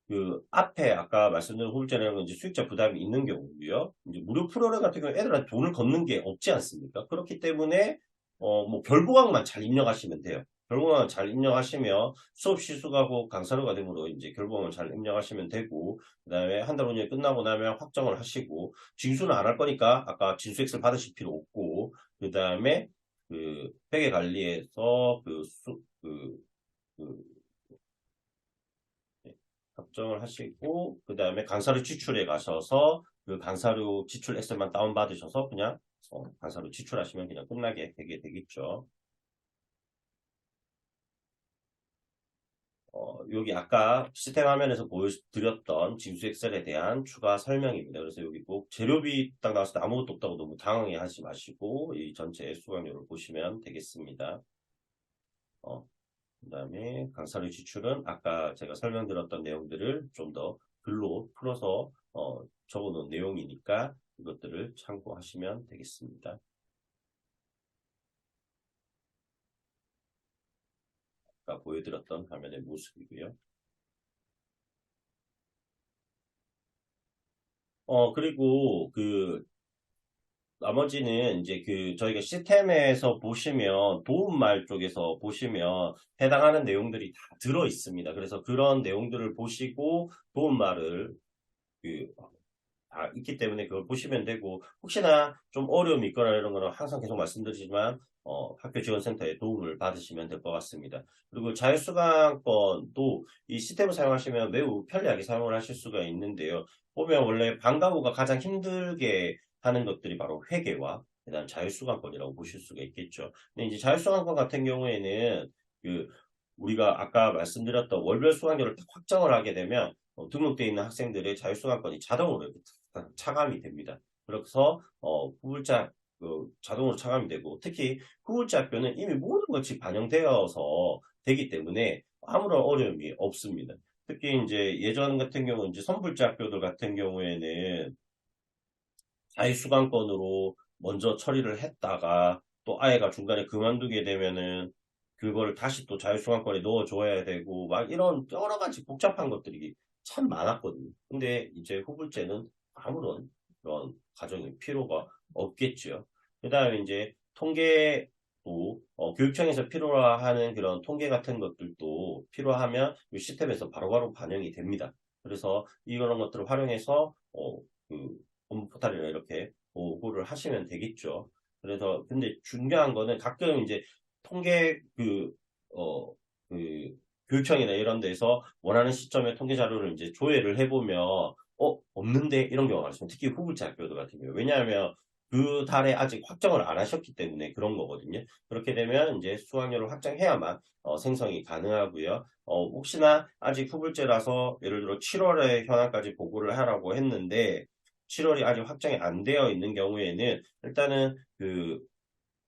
그 앞에 아까 말씀드린 후불제라는 이제 수익자 부담이 있는 경우고요. 이제 무료 프로그램 같은 경우 애들한테 돈을 걷는 게 없지 않습니까? 그렇기 때문에 뭐 결부강만 잘 입력하시면 돼요. 결부강을 잘 입력하시면 수업 시수가고 강사료가 되므로 이제 결부강을 잘 입력하시면 되고 그다음에 한 달 운영이 끝나고 나면 확정을 하시고 징수는 안 할 거니까 아까 진수액을 받으실 필요 없고 그다음에 그 회계 관리에서 그 네, 확정을 하시고 그 다음에 강사료 지출에 가셔서 그 강사료 지출 엑셀만 다운받으셔서 그냥 강사료 지출하시면 그냥 끝나게 되게 되겠죠. 여기 아까 시스템 화면에서 보여드렸던 징수 엑셀에 대한 추가 설명입니다. 그래서 여기 꼭 재료비 딱 나왔을 때 아무것도 없다고 너무 당황해 하지 마시고 이 전체 수강료를 보시면 되겠습니다. 그다음에 강사료 지출은 아까 제가 설명드렸던 내용들을 좀 더 글로 풀어서 적어놓은 내용이니까 이것들을 참고하시면 되겠습니다. 아까 보여드렸던 화면의 모습이고요. 그리고 그 나머지는 이제 그 저희가 시스템에서 보시면 도움말 쪽에서 보시면 해당하는 내용들이 다 들어 있습니다. 그래서 그런 내용들을 보시고 도움말을 그 있기 때문에 그걸 보시면 되고 혹시나 좀 어려움이 있거나 이런 거는 항상 계속 말씀드리지만 학교 지원센터에 도움을 받으시면 될 것 같습니다. 그리고 자유수강권도 이 시스템을 사용하시면 매우 편리하게 사용을 하실 수가 있는데요. 보면 원래 방과후가 가장 힘들게 하는 것들이 바로 회계와 그다음 자유수강권이라고 보실 수가 있겠죠. 근데 이제 자유수강권 같은 경우에는 그 우리가 아까 말씀드렸던 월별 수강료를 딱 확정을 하게 되면 등록되어 있는 학생들의 자유수강권이 자동으로 이렇게 차감이 됩니다. 그래서 후불자 자동으로 차감이 되고 특히 후불자 학교는 이미 모든 것이 반영되어서 되기 때문에 아무런 어려움이 없습니다. 특히 이제 예전 같은 경우 이제 선불자 학교들 같은 경우에는 자유수강권으로 먼저 처리를 했다가 또 아이가 중간에 그만두게 되면은 그거를 다시 또 자유수강권에 넣어줘야 되고 막 이런 여러 가지 복잡한 것들이 참 많았거든요. 근데 이제 후불제는 아무런 그런 과정이 필요가 없겠죠. 그 다음에 이제 통계도 교육청에서 필요하는 그런 통계 같은 것들도 필요하면 이 시스템에서 바로바로 반영이 됩니다. 그래서 이런 것들을 활용해서 그 업무 포탈이나 이렇게 보고를 하시면 되겠죠. 그래서 근데 중요한 거는 가끔 이제 통계 그 교육청이나 이런 데서 원하는 시점에 통계 자료를 이제 조회를 해보면 없는데 이런 경우가 많습니다. 특히 후불자 학교들 같은 경우. 왜냐하면 그 달에 아직 확정을 안 하셨기 때문에 그런 거거든요. 그렇게 되면 이제 수강료를 확정해야만 생성이 가능하고요. 혹시나 아직 후불제라서 예를 들어 7월에 현황까지 보고를 하라고 했는데 7월이 아직 확정이 안 되어 있는 경우에는 일단은 그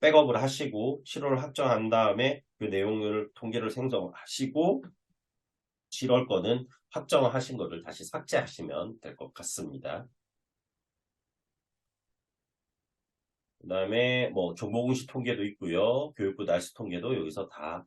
백업을 하시고 7월 확정한 다음에 그 내용을 통계를 생성하시고 7월 거는 확정을 하신 거를 다시 삭제하시면 될 것 같습니다. 그다음에 뭐 정보공시 통계도 있고요. 교육부 날씨 통계도 여기서 다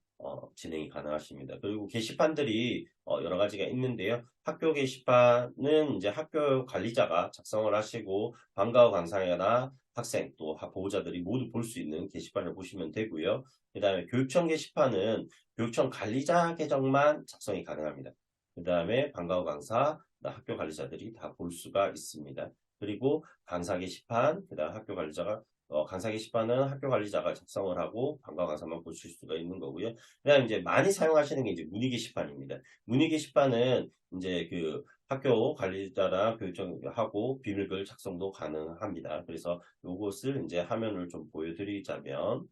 진행이 가능하십니다. 그리고 게시판들이 여러 가지가 있는데요. 학교 게시판은 이제 학교 관리자가 작성을 하시고 방과후 강사나 학생 또 보호자들이 모두 볼 수 있는 게시판을 보시면 되고요. 그다음에 교육청 게시판은 교육청 관리자 계정만 작성이 가능합니다. 그다음에 방과후 강사, 학교 관리자들이 다 볼 수가 있습니다. 그리고 강사 게시판, 그다음 학교 관리자가 강사 게시판은 학교 관리자가 작성을 하고 방과 강사만 보실 수가 있는 거고요. 그다음 이제 많이 사용하시는 게 이제 문의 게시판입니다. 문의 게시판은 이제 그 학교 관리자나 교육청하고 비밀글 작성도 가능합니다. 그래서 요것을 이제 화면을 좀 보여드리자면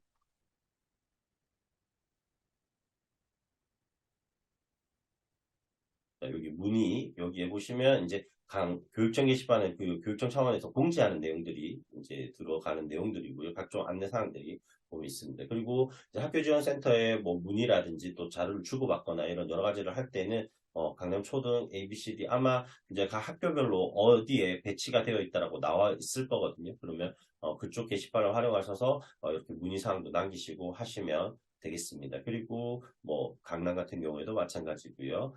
여기 문의 여기에 보시면 이제 교육청 게시판에 그 교육청 차원에서 공지하는 내용들이 이제 들어가는 내용들이고요. 각종 안내 사항들이 보면 있습니다. 그리고 이제 학교 지원 센터에 뭐 문의라든지 또 자료를 주고받거나 이런 여러 가지를 할 때는 강남 초등 A, B, C, D 아마 이제 각 학교별로 어디에 배치가 되어 있다라고 나와 있을 거거든요. 그러면 그쪽 게시판을 활용하셔서 이렇게 문의 사항도 남기시고 하시면 되겠습니다. 그리고 뭐 강남 같은 경우에도 마찬가지고요.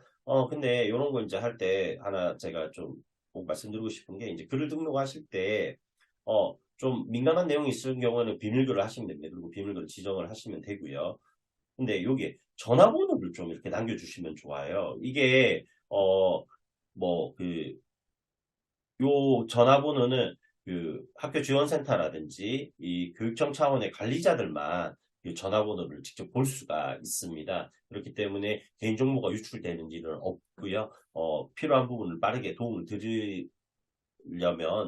근데 이런 거 이제 할 때 하나 제가 좀 꼭 말씀드리고 싶은 게 이제 글을 등록하실 때, 좀 민감한 내용이 있을 경우에는 비밀글을 하시면 됩니다. 그리고 비밀글을 지정을 하시면 되고요. 근데 여기 전화번호를 좀 이렇게 남겨주시면 좋아요. 이게, 뭐, 요 전화번호는 그 학교 지원센터라든지 이 교육청 차원의 관리자들만 그 전화번호를 직접 볼 수가 있습니다. 그렇기 때문에 개인정보가 유출되는 일은 없고요. 필요한 부분을 빠르게 도움을 드리려면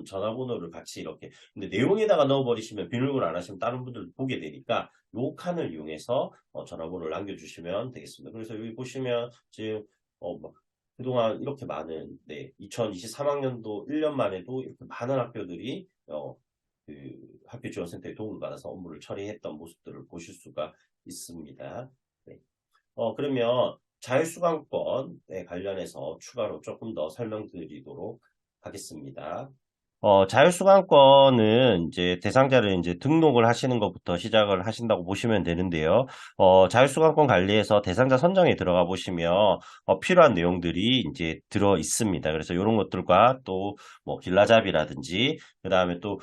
전화번호를 같이 이렇게 근데 내용에다가 넣어버리시면 비밀번호 안 하시면 다른 분들 보게 되니까 요 칸을 이용해서 전화번호를 남겨주시면 되겠습니다. 그래서 여기 보시면 지금 뭐 그동안 이렇게 많은 2023학년도 1년 만에도 이렇게 많은 학교들이 그 학교 지원센터에 도움을 받아서 업무를 처리했던 모습들을 보실 수가 있습니다. 네. 그러면 자율수강권에 관련해서 추가로 조금 더 설명드리도록 하겠습니다. 자율수강권은 이제 대상자를 이제 등록을 하시는 것부터 시작을 하신다고 보시면 되는데요. 자율수강권 관리에서 대상자 선정에 들어가 보시면 필요한 내용들이 이제 들어 있습니다. 그래서 이런 것들과 또 뭐 길라잡이라든지 그다음에 또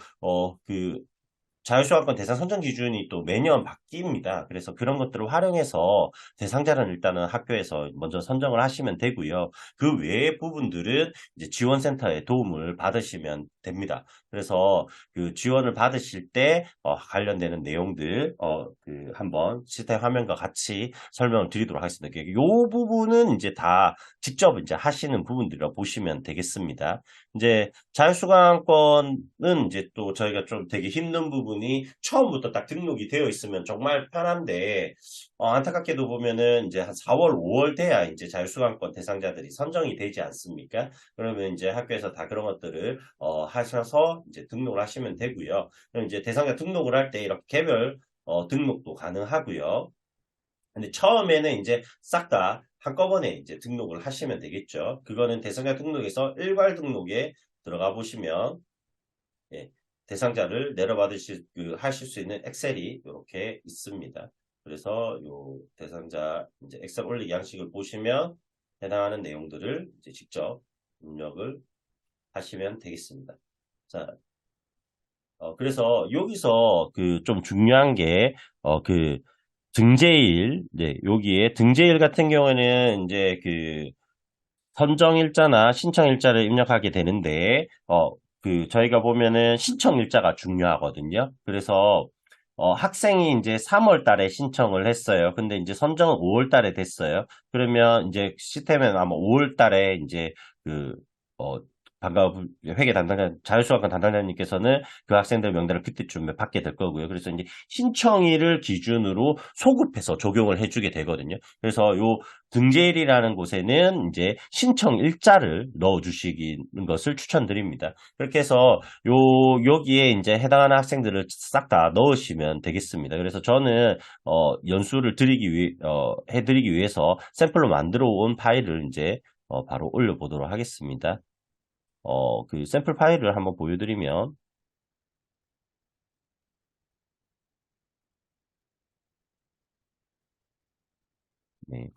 자율수강권 대상 선정 기준이 또 매년 바뀝니다. 그래서 그런 것들을 활용해서 대상자는 일단은 학교에서 먼저 선정을 하시면 되고요. 그 외의 부분들은 이제 지원센터의 도움을 받으시면 됩니다. 그래서 그 지원을 받으실 때 관련되는 내용들 한번 시스템 화면과 같이 설명을 드리도록 하겠습니다. 이 부분은 이제 다 직접 이제 하시는 부분들이라 보시면 되겠습니다. 이제 자율수강권은 이제 또 저희가 좀 되게 힘든 부분이 처음부터 딱 등록이 되어 있으면 정말 편한데 안타깝게도 보면은 이제 한 4월, 5월 돼야 이제 자율수강권 대상자들이 선정이 되지 않습니까? 그러면 이제 학교에서 다 그런 것들을 하셔서 이제 등록을 하시면 되고요. 그럼 이제 대상자 등록을 할 때 이렇게 개별 등록도 가능하고요. 근데 처음에는 이제 싹 다 한꺼번에 이제 등록을 하시면 되겠죠. 그거는 대상자 등록에서 일괄 등록에 들어가 보시면 예, 대상자를 내려받으실 하실 수 있는 엑셀이 이렇게 있습니다. 그래서 요 대상자 이제 엑셀 올리기 양식을 보시면 해당하는 내용들을 이제 직접 입력을 하시면 되겠습니다. 자, 그래서 여기서 그 좀 중요한 게 등재일, 네, 여기에 등재일 같은 경우에는 이제 선정일자나 신청일자를 입력하게 되는데, 저희가 보면은 신청일자가 중요하거든요. 그래서, 학생이 이제 3월 달에 신청을 했어요. 근데 이제 선정은 5월 달에 됐어요. 그러면 이제 시스템에는 아마 5월 달에 이제 어, 회계 담당자, 자율수강권 담당자님께서는 그 학생들 명단을 그때쯤에 받게 될 거고요. 그래서 이제 신청일을 기준으로 소급해서 적용을 해주게 되거든요. 그래서 요 등재일이라는 곳에는 이제 신청 일자를 넣어 주시는 것을 추천드립니다. 그렇게 해서 여기에 이제 해당하는 학생들을 싹 다 넣으시면 되겠습니다. 그래서 저는 연수를 해드리기 위해서 샘플로 만들어 온 파일을 이제 바로 올려보도록 하겠습니다. 그 샘플 파일을 한번 보여드리면 네.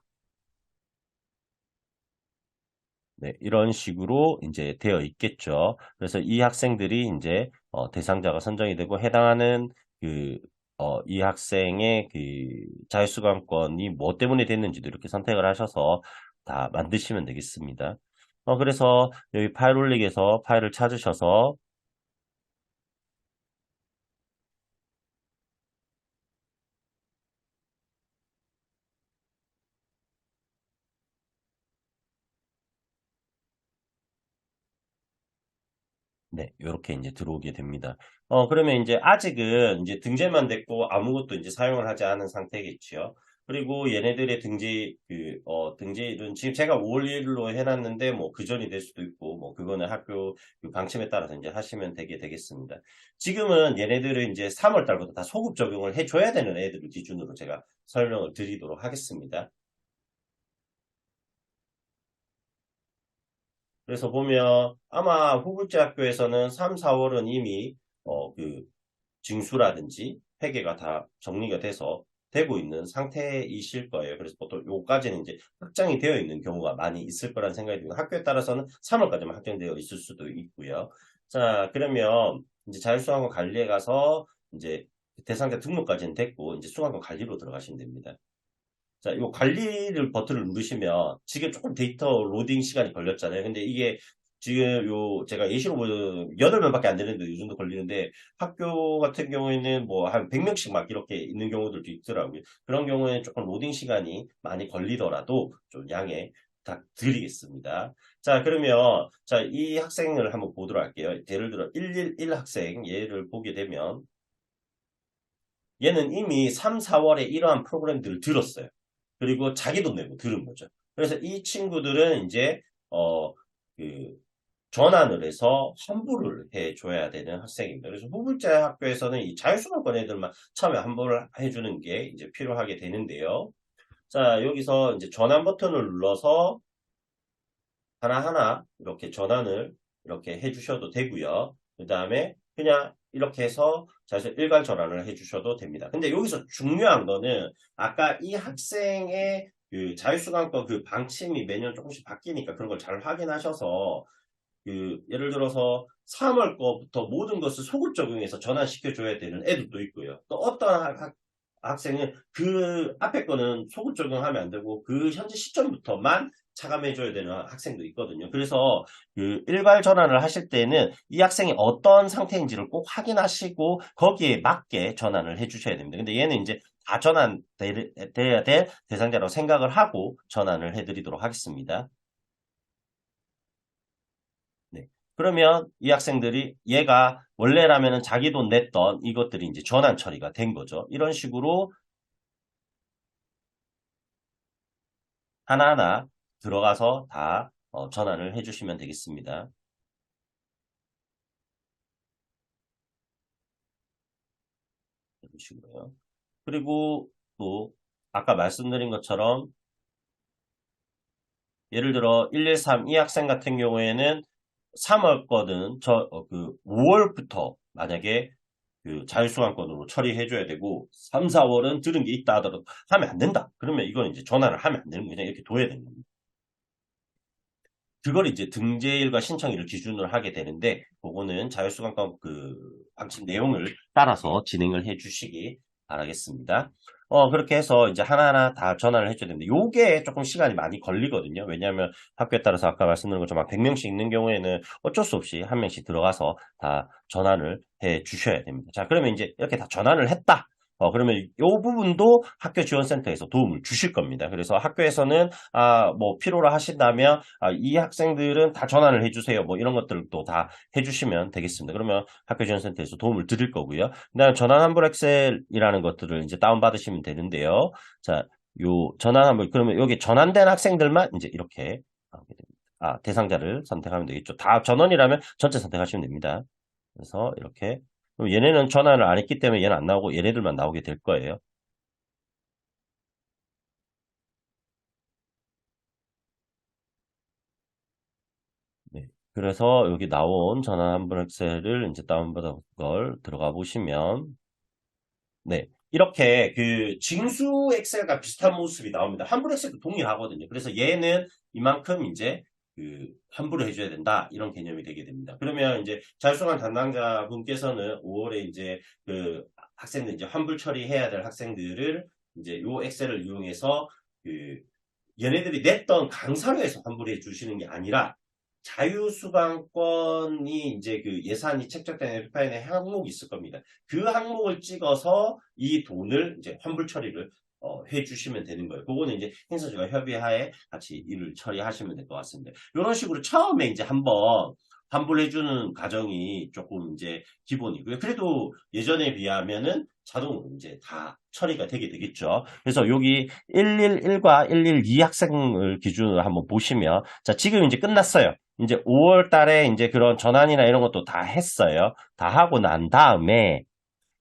네, 이런 식으로 이제 되어 있겠죠. 그래서 이 학생들이 이제 대상자가 선정이 되고 해당하는 그 이 학생의 그 자유수강권이 뭐 때문에 됐는지도 이렇게 선택을 하셔서 다 만드시면 되겠습니다. 그래서 여기 파일 올리기에서 파일을 찾으셔서 네, 이렇게 이제 들어오게 됩니다. 그러면 이제 아직은 이제 등재만 됐고 아무것도 이제 사용을 하지 않은 상태겠지요. 그리고 얘네들의 등재일은 지금 제가 5월 1일로 해놨는데 뭐 그 전이 될 수도 있고 뭐 그거는 학교 그 방침에 따라서 이제 하시면 되겠습니다. 지금은 얘네들은 이제 3월 달부터 다 소급 적용을 해줘야 되는 애들을 기준으로 제가 설명을 드리도록 하겠습니다. 그래서 보면 아마 후불제 학교에서는 3, 4월은 이미 그 징수라든지 회계가 다 정리가 돼서 되고 있는 상태이실 거예요. 그래서 보통 요까지는 이제 확정이 되어 있는 경우가 많이 있을 거란 생각이 들고 학교에 따라서는 3월까지만 확정되어 있을 수도 있고요. 자, 그러면 이제 자율수강권 관리에 가서 이제 대상자 등록까지는 됐고 이제 수강권 관리로 들어가시면 됩니다. 자, 이 관리를 버튼을 누르시면 지금 조금 데이터 로딩 시간이 걸렸잖아요. 근데 이게 지금 제가 예시로 보여 8명밖에 안 되는데 이 정도 걸리는데 학교 같은 경우에는 뭐 한 100명씩 막 이렇게 있는 경우들도 있더라고요. 그런 경우에는 조금 로딩 시간이 많이 걸리더라도 좀 양해 부탁드리겠습니다. 자, 그러면 자, 이 학생을 한번 보도록 할게요. 예를 들어 111 학생 얘를 보게 되면 얘는 이미 3, 4월에 이러한 프로그램들을 들었어요. 그리고 자기 돈 내고 들은 거죠. 그래서 이 친구들은 이제 어, 그 전환을 해서 환불을 해줘야 되는 학생입니다. 그래서 후불자 학교에서는 이 자율수강권 애들만 처음에 환불을 해주는 게 이제 필요하게 되는데요. 자, 여기서 이제 전환 버튼을 눌러서 하나하나 이렇게 전환을 이렇게 해주셔도 되고요. 그 다음에 그냥 이렇게 해서 자주 일괄 전환을 해주셔도 됩니다. 근데 여기서 중요한 거는 아까 이 학생의 그 자율수강권 그 방침이 매년 조금씩 바뀌니까 그런 걸 잘 확인하셔서 예를 들어서 3월 거부터 모든 것을 소급 적용해서 전환시켜 줘야 되는 애들도 있고요. 또 어떤 학생은 그 앞에 거는 소급 적용하면 안 되고 그 현재 시점부터만 차감해 줘야 되는 학생도 있거든요. 그래서 그 일괄 전환을 하실 때는 이 학생이 어떤 상태인지를 꼭 확인하시고 거기에 맞게 전환을 해 주셔야 됩니다. 근데 얘는 이제 다 전환돼야 될 대상자라고 생각을 하고 전환을 해 드리도록 하겠습니다. 네. 그러면 이 학생들이 얘가 원래라면은 자기 돈 냈던 이것들이 이제 전환 처리가 된 거죠. 이런 식으로 하나하나 들어가서 다 전환을 해주시면 되겠습니다. 이런 식으로요. 그리고 또 아까 말씀드린 것처럼 예를 들어 113 이 학생 같은 경우에는 3월 거는 5월부터 만약에 그 자율수강권으로 처리해줘야 되고 3, 4월은 들은 게 있다 하더라도 하면 안 된다. 그러면 이건 이제 전환을 하면 안 되는 거예요. 그냥 이렇게 둬야 되는 겁니다. 그걸 이제 등재일과 신청일을 기준으로 하게 되는데 그거는 자율수강권 그 방침 내용을 따라서 진행을 해주시기 바라겠습니다. 그렇게 해서 이제 하나하나 다 전환을 해줘야 되는데 요게 조금 시간이 많이 걸리거든요. 왜냐하면 학교에 따라서 아까 말씀드린 것처럼 막 100명씩 있는 경우에는 어쩔 수 없이 한 명씩 들어가서 다 전환을 해 주셔야 됩니다. 자, 그러면 이제 이렇게 다 전환을 했다. 그러면 이 부분도 학교 지원센터에서 도움을 주실 겁니다. 그래서 학교에서는 뭐 필요로 하신다면 이 학생들은 다 전환을 해주세요. 뭐 이런 것들도 다 해주시면 되겠습니다. 그러면 학교 지원센터에서 도움을 드릴 거고요. 그다음에 전환 환불 엑셀이라는 것들을 이제 다운받으시면 되는데요. 자, 요 전환 환불 그러면 여기 전환된 학생들만 이제 이렇게 나오게 됩니다. 대상자를 선택하면 되겠죠. 다 전원이라면 전체 선택하시면 됩니다. 그래서 이렇게 그럼 얘네는 전환을 안 했기 때문에 얘는 안 나오고 얘네들만 나오게 될 거예요. 네. 그래서 여기 나온 전환 환불 엑셀을 이제 다운받은 걸 들어가 보시면 네. 이렇게 그 징수 엑셀과 비슷한 모습이 나옵니다. 환불 엑셀도 동일하거든요. 그래서 얘는 이만큼 이제 그 환불을 해줘야 된다 이런 개념이 되게 됩니다. 그러면 이제 자율수강 담당자 분께서는 5월에 이제 그 학생들 이제 환불 처리해야 될 학생들을 이제 요 엑셀을 이용해서 그 얘네들이 냈던 강사료에서 환불해 주시는 게 아니라 자유수강권이 이제 그 예산이 책정된 에듀파인의 항목이 있을 겁니다. 그 항목을 찍어서 이 돈을 이제 환불 처리를 해주시면 되는 거예요. 그거는 이제 행사주가 협의하에 같이 일을 처리하시면 될 것 같습니다. 이런 식으로 처음에 이제 한번 환불해주는 과정이 조금 이제 기본이고요. 그래도 예전에 비하면은 자동으로 이제 다 처리가 되게 되겠죠. 그래서 여기 111과 112 학생을 기준으로 한번 보시면, 자, 지금 이제 끝났어요. 이제 5월 달에 이제 그런 전환이나 이런 것도 다 했어요. 다 하고 난 다음에,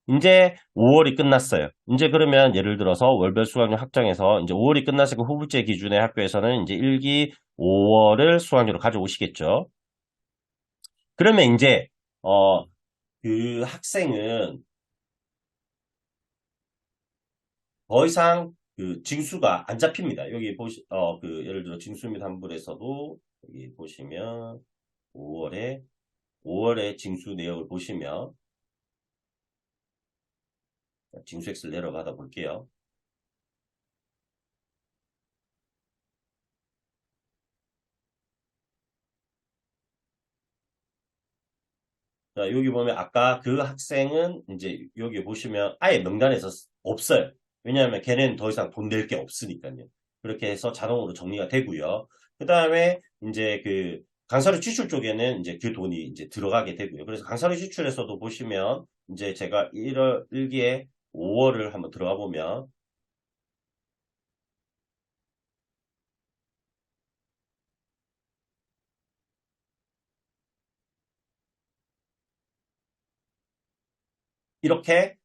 이제 5월이 끝났어요. 이제 그러면 예를 들어서 월별 수강료 확정해서 이제 5월이 끝났으니까 후불제 기준의 학교에서는 이제 1기 5월을 수강료로 가져오시겠죠. 그러면 이제, 그 학생은 더 이상 그 징수가 안 잡힙니다. 여기 그 예를 들어 징수 및 환불에서도 여기 보시면 5월에 징수 내역을 보시면 징수 엑셀 내려가다 볼게요. 자, 여기 보면 아까 그 학생은 이제 여기 보시면 아예 명단에서 없어요. 왜냐하면 걔는 더 이상 돈 낼 게 없으니까요. 그렇게 해서 자동으로 정리가 되고요. 그 다음에 이제 그 강사료 지출 쪽에는 이제 그 돈이 이제 들어가게 되고요. 그래서 강사료 지출에서도 보시면 이제 제가 1월 1기에 5월을 한번 들어가 보면 이렇게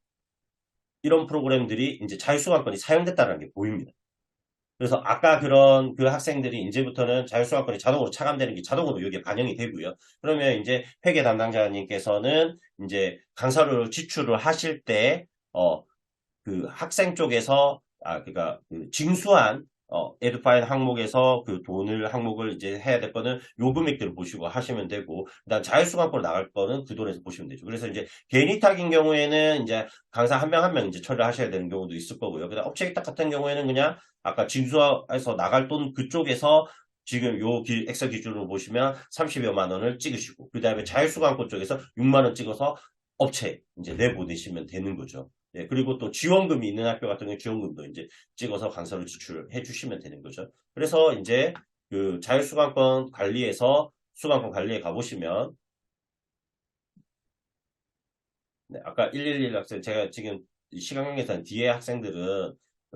이런 프로그램들이 이제 자율수강권이 사용됐다는 게 보입니다. 그래서 아까 그런 그 학생들이 이제부터는 자율수강권이 자동으로 차감되는 게 자동으로 여기에 반영이 되고요. 그러면 이제 회계 담당자님께서는 이제 강사료 지출을 하실 때, 그 학생 쪽에서 그러니까 그 징수한 에듀파인 항목에서 그 돈을 항목을 이제 해야 될 거는 요 금액들을 보시고 하시면 되고 그다음 자율수강권으로 나갈 거는 그 돈에서 보시면 되죠. 그래서 이제 개인위탁인 경우에는 이제 강사 한 명 한 명 이제 처리를 하셔야 되는 경우도 있을 거고요. 그다음 업체 위탁 같은 경우에는 그냥 아까 징수에서 나갈 돈 그쪽에서 지금 요 엑셀 기준으로 보시면 30여만 원을 찍으시고 그다음에 자율수강권 쪽에서 6만 원 찍어서 업체 이제 내보내시면 되는 거죠. 예, 그리고 또 지원금이 있는 학교 같은 경우 지원금도 이제 찍어서 강사로 지출해 주시면 되는 거죠. 그래서 이제 그 자율수강권 관리에서 수강권 관리에 가보시면 네, 아까 111 학생 제가 지금 시간 관계상 뒤에 학생들은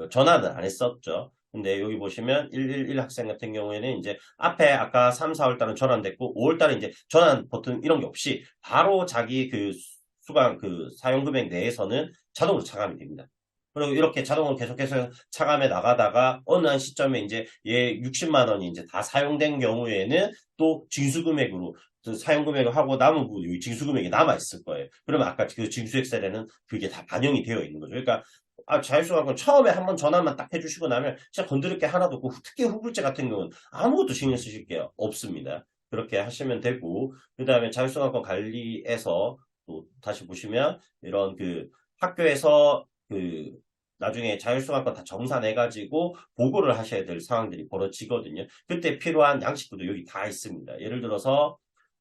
전화는 안 했었죠. 근데 여기 보시면 111 학생 같은 경우에는 이제 앞에 아까 3, 4월 달은 전환됐고 5월 달에 이제 전환 버튼 이런 게 없이 바로 자기 그 수강 그 사용 금액 내에서는 자동으로 차감이 됩니다. 그리고 이렇게 자동으로 계속해서 차감해 나가다가 어느 한 시점에 이제 얘 60만 원이 이제 다 사용된 경우에는 또 징수 금액으로 그 사용 금액을 하고 남은 부분, 이 징수 금액이 남아 있을 거예요. 그러면 아까 그 징수 엑셀에는 그게 다 반영이 되어 있는 거죠. 그러니까 자율수강권 처음에 한번 전환만 딱 해주시고 나면 진짜 건드릴 게 하나도 없고 특히 후불제 같은 경우는 아무것도 신경 쓰실 게 없습니다. 그렇게 하시면 되고 그 다음에 자율수강권 관리에서 또 다시 보시면 이런 그 학교에서 그 나중에 자율수강권 다 정산해가지고 보고를 하셔야 될 상황들이 벌어지거든요. 그때 필요한 양식들도 여기 다 있습니다. 예를 들어서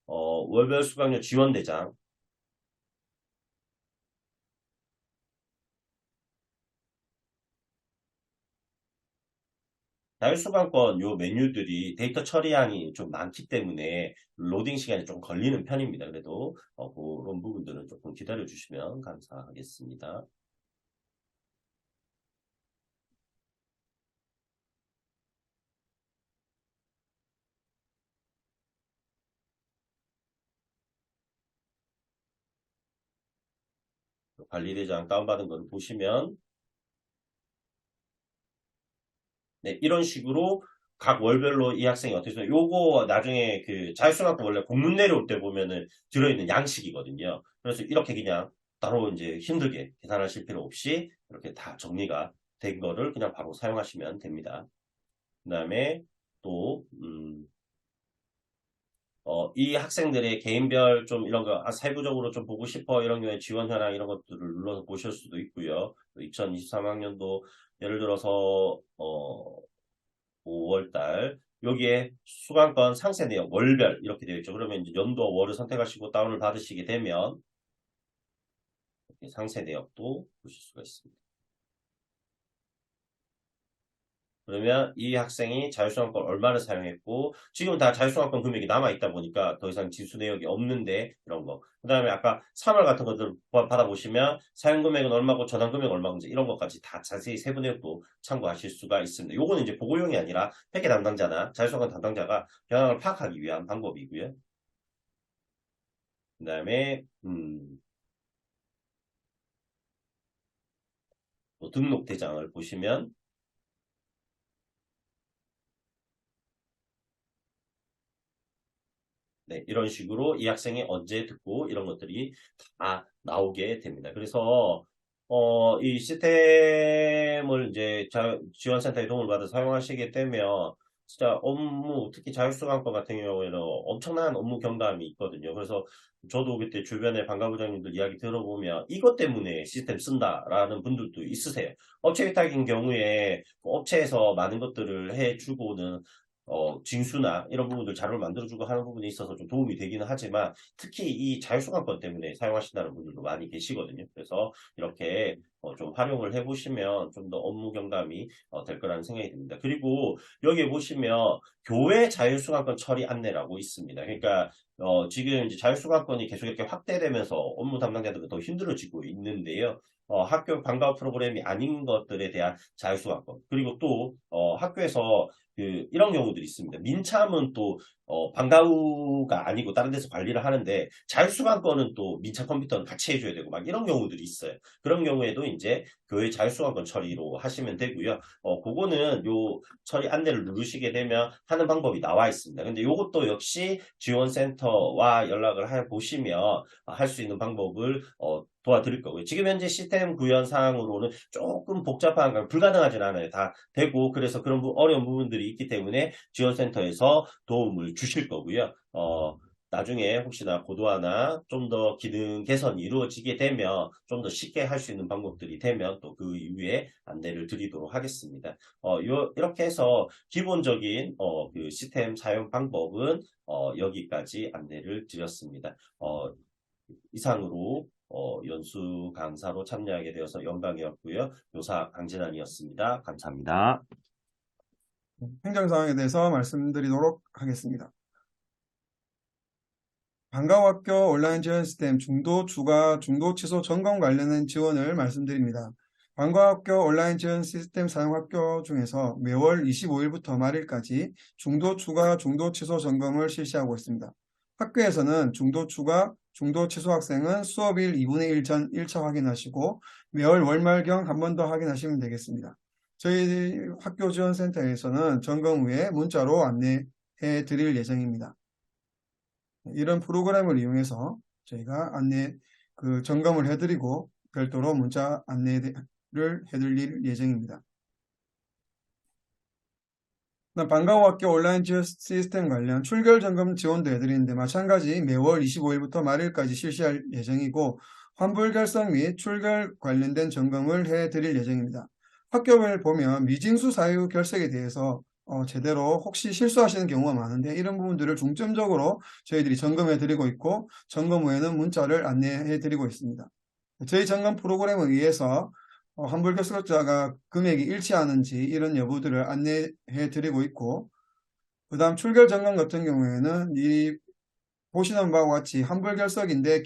월별 수강료 지원대장 자율수강권 요 메뉴들이 데이터 처리량이 좀 많기 때문에 로딩 시간이 좀 걸리는 편입니다. 그래도 그런 부분들은 조금 기다려 주시면 감사하겠습니다. 관리대장 다운받은 거를 보시면 네, 이런 식으로 각 월별로 이 학생이 어떻게 되면 요거 나중에 그 자율수강권 원래 공문 내려올 때 보면은 들어있는 양식이거든요. 그래서 이렇게 그냥 따로 이제 힘들게 계산하실 필요 없이 이렇게 다 정리가 된 거를 그냥 바로 사용하시면 됩니다. 그 다음에 또, 이 학생들의 개인별 좀 이런 거 세부적으로 좀 보고 싶어 이런 경우에 지원 현황 이런 것들을 눌러서 보실 수도 있고요. 2023학년도 예를 들어서 5월달 여기에 수강권 상세 내역 월별 이렇게 되어 있죠. 그러면 이제 연도 월을 선택하시고 다운을 받으시게 되면 이렇게 상세 내역도 보실 수가 있습니다. 그러면 이 학생이 자율수강권 얼마를 사용했고 지금 다 자율수강권 금액이 남아있다 보니까 더 이상 지수 내역이 없는데 이런 거. 그 다음에 아까 3월 같은 것들 받아보시면 사용 금액은 얼마고 전환 금액은 얼마인지 이런 것까지 다 자세히 세부 내역도 참고하실 수가 있습니다. 요거는 이제 보고용이 아니라 회계 담당자나 자율수강권 담당자가 현황을 파악하기 위한 방법이고요. 그 다음에 또 등록 대장을 보시면 네, 이런 식으로 이 학생이 언제 듣고 이런 것들이 다 나오게 됩니다. 그래서 이 시스템을 이제 지원센터의 도움을 받아 사용하시게 되면 진짜 업무, 특히 자율수강권 같은 경우에는 엄청난 업무 경감이 있거든요. 그래서 저도 그때 주변에 반가부장님들 이야기 들어보면 이것 때문에 시스템 쓴다라는 분들도 있으세요. 업체 위탁인 경우에 업체에서 많은 것들을 해주고는 징수나 이런 부분들 자료를 만들어주고 하는 부분에 있어서 좀 도움이 되기는 하지만 특히 이 자율수강권 때문에 사용하신다는 분들도 많이 계시거든요. 그래서 이렇게 좀 활용을 해보시면 좀 더 업무 경감이 될 거라는 생각이 듭니다. 그리고 여기에 보시면 교회 자율수강권 처리 안내라고 있습니다. 그러니까 지금 이제 자율수강권이 계속 이렇게 확대되면서 업무 담당자들은 더 힘들어지고 있는데요. 학교 방과후 프로그램이 아닌 것들에 대한 자율수강권 그리고 또 학교에서 이런 경우들이 있습니다. 민참은 또 방과후가 아니고 다른 데서 관리를 하는데 자율수강권은 또 민참 컴퓨터는 같이 해줘야 되고 막 이런 경우들이 있어요. 그런 경우에도 이제 교회 자율수강권 처리로 하시면 되고요. 그거는 요 처리 안내를 누르시게 되면 하는 방법이 나와 있습니다. 근데 요것도 역시 지원센터와 연락을 해 보시면 할 수 있는 방법을 도와드릴 거고요. 지금 현재 시스템 구현 사항으로는 조금 복잡한, 불가능하진 않아요. 다 되고, 그래서 그런 어려운 부분들이 있기 때문에 지원센터에서 도움을 주실 거고요. 나중에 혹시나 고도화나 좀 더 기능 개선이 이루어지게 되면 좀 더 쉽게 할 수 있는 방법들이 되면 또 그 이후에 안내를 드리도록 하겠습니다. 이렇게 해서 기본적인 그 시스템 사용 방법은 여기까지 안내를 드렸습니다. 이상으로 연수 강사로 참여하게 되어서 영광이었고요. 교사 강진환이었습니다. 감사합니다. 행정사항에 대해서 말씀드리도록 하겠습니다. 방과후학교 온라인 지원 시스템 중도 추가, 중도 취소 점검 관련된 지원을 말씀드립니다. 방과후학교 온라인 지원 시스템 사용 학교 중에서 매월 25일부터 말일까지 중도 추가, 중도 취소 점검을 실시하고 있습니다. 학교에서는 중도 추가, 중도 취소 학생은 수업일 2분의 1 전 1차 확인하시고 매월 월말경 한 번 더 확인하시면 되겠습니다. 저희 학교 지원센터에서는 점검 후에 문자로 안내해 드릴 예정입니다. 이런 프로그램을 이용해서 저희가 점검을 해드리고 별도로 문자 안내를 해드릴 예정입니다. 방과후학교 온라인 지원 시스템 관련 출결 점검 지원도 해드리는데 마찬가지 매월 25일부터 말일까지 실시할 예정이고 환불 결석 및 출결 관련된 점검을 해드릴 예정입니다. 학교별 보면 미징수 사유 결석에 대해서 제대로 혹시 실수하시는 경우가 많은데 이런 부분들을 중점적으로 저희들이 점검해 드리고 있고 점검 후에는 문자를 안내해 드리고 있습니다. 저희 점검 프로그램에 의해서 환불 결석자가 금액이 일치하는지 이런 여부들을 안내해 드리고 있고 그 다음 출결 점검 같은 경우에는 보시는 바와 같이 환불 결석인데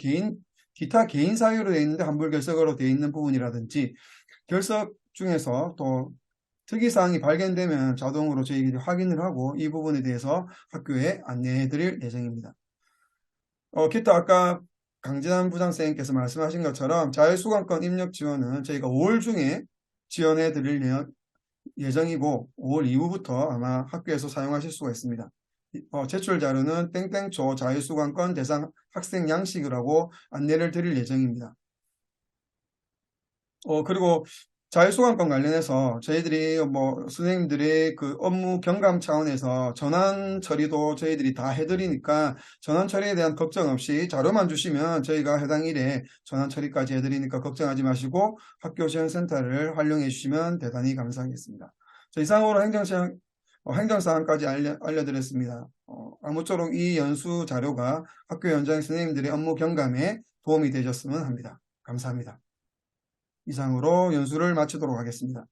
기타 개인 사유로 되어 있는데 환불 결석으로 되어 있는 부분이라든지 결석 중에서 또 특이사항이 발견되면 자동으로 저희들이 확인을 하고 이 부분에 대해서 학교에 안내해 드릴 예정입니다. 기타 아까 강진환 부장선생님께서 말씀하신 것처럼 자율수강권 입력 지원은 저희가 5월 중에 지원해 드릴 예정이고 5월 이후부터 아마 학교에서 사용하실 수가 있습니다. 제출 자료는 땡땡초 자율수강권 대상 학생 양식이라고 안내를 드릴 예정입니다. 그리고 자율소방권 관련해서 저희들이 뭐 선생님들의 그 업무 경감 차원에서 전환 처리도 저희들이 다 해드리니까 전환 처리에 대한 걱정 없이 자료만 주시면 저희가 해당 일에 전환 처리까지 해드리니까 걱정하지 마시고 학교 지원센터를 활용해 주시면 대단히 감사하겠습니다. 자, 이상으로 행정사항까지 알려드렸습니다. 아무쪼록 이 연수 자료가 학교 현장 선생님들의 업무 경감에 도움이 되셨으면 합니다. 감사합니다. 이상으로 연수를 마치도록 하겠습니다.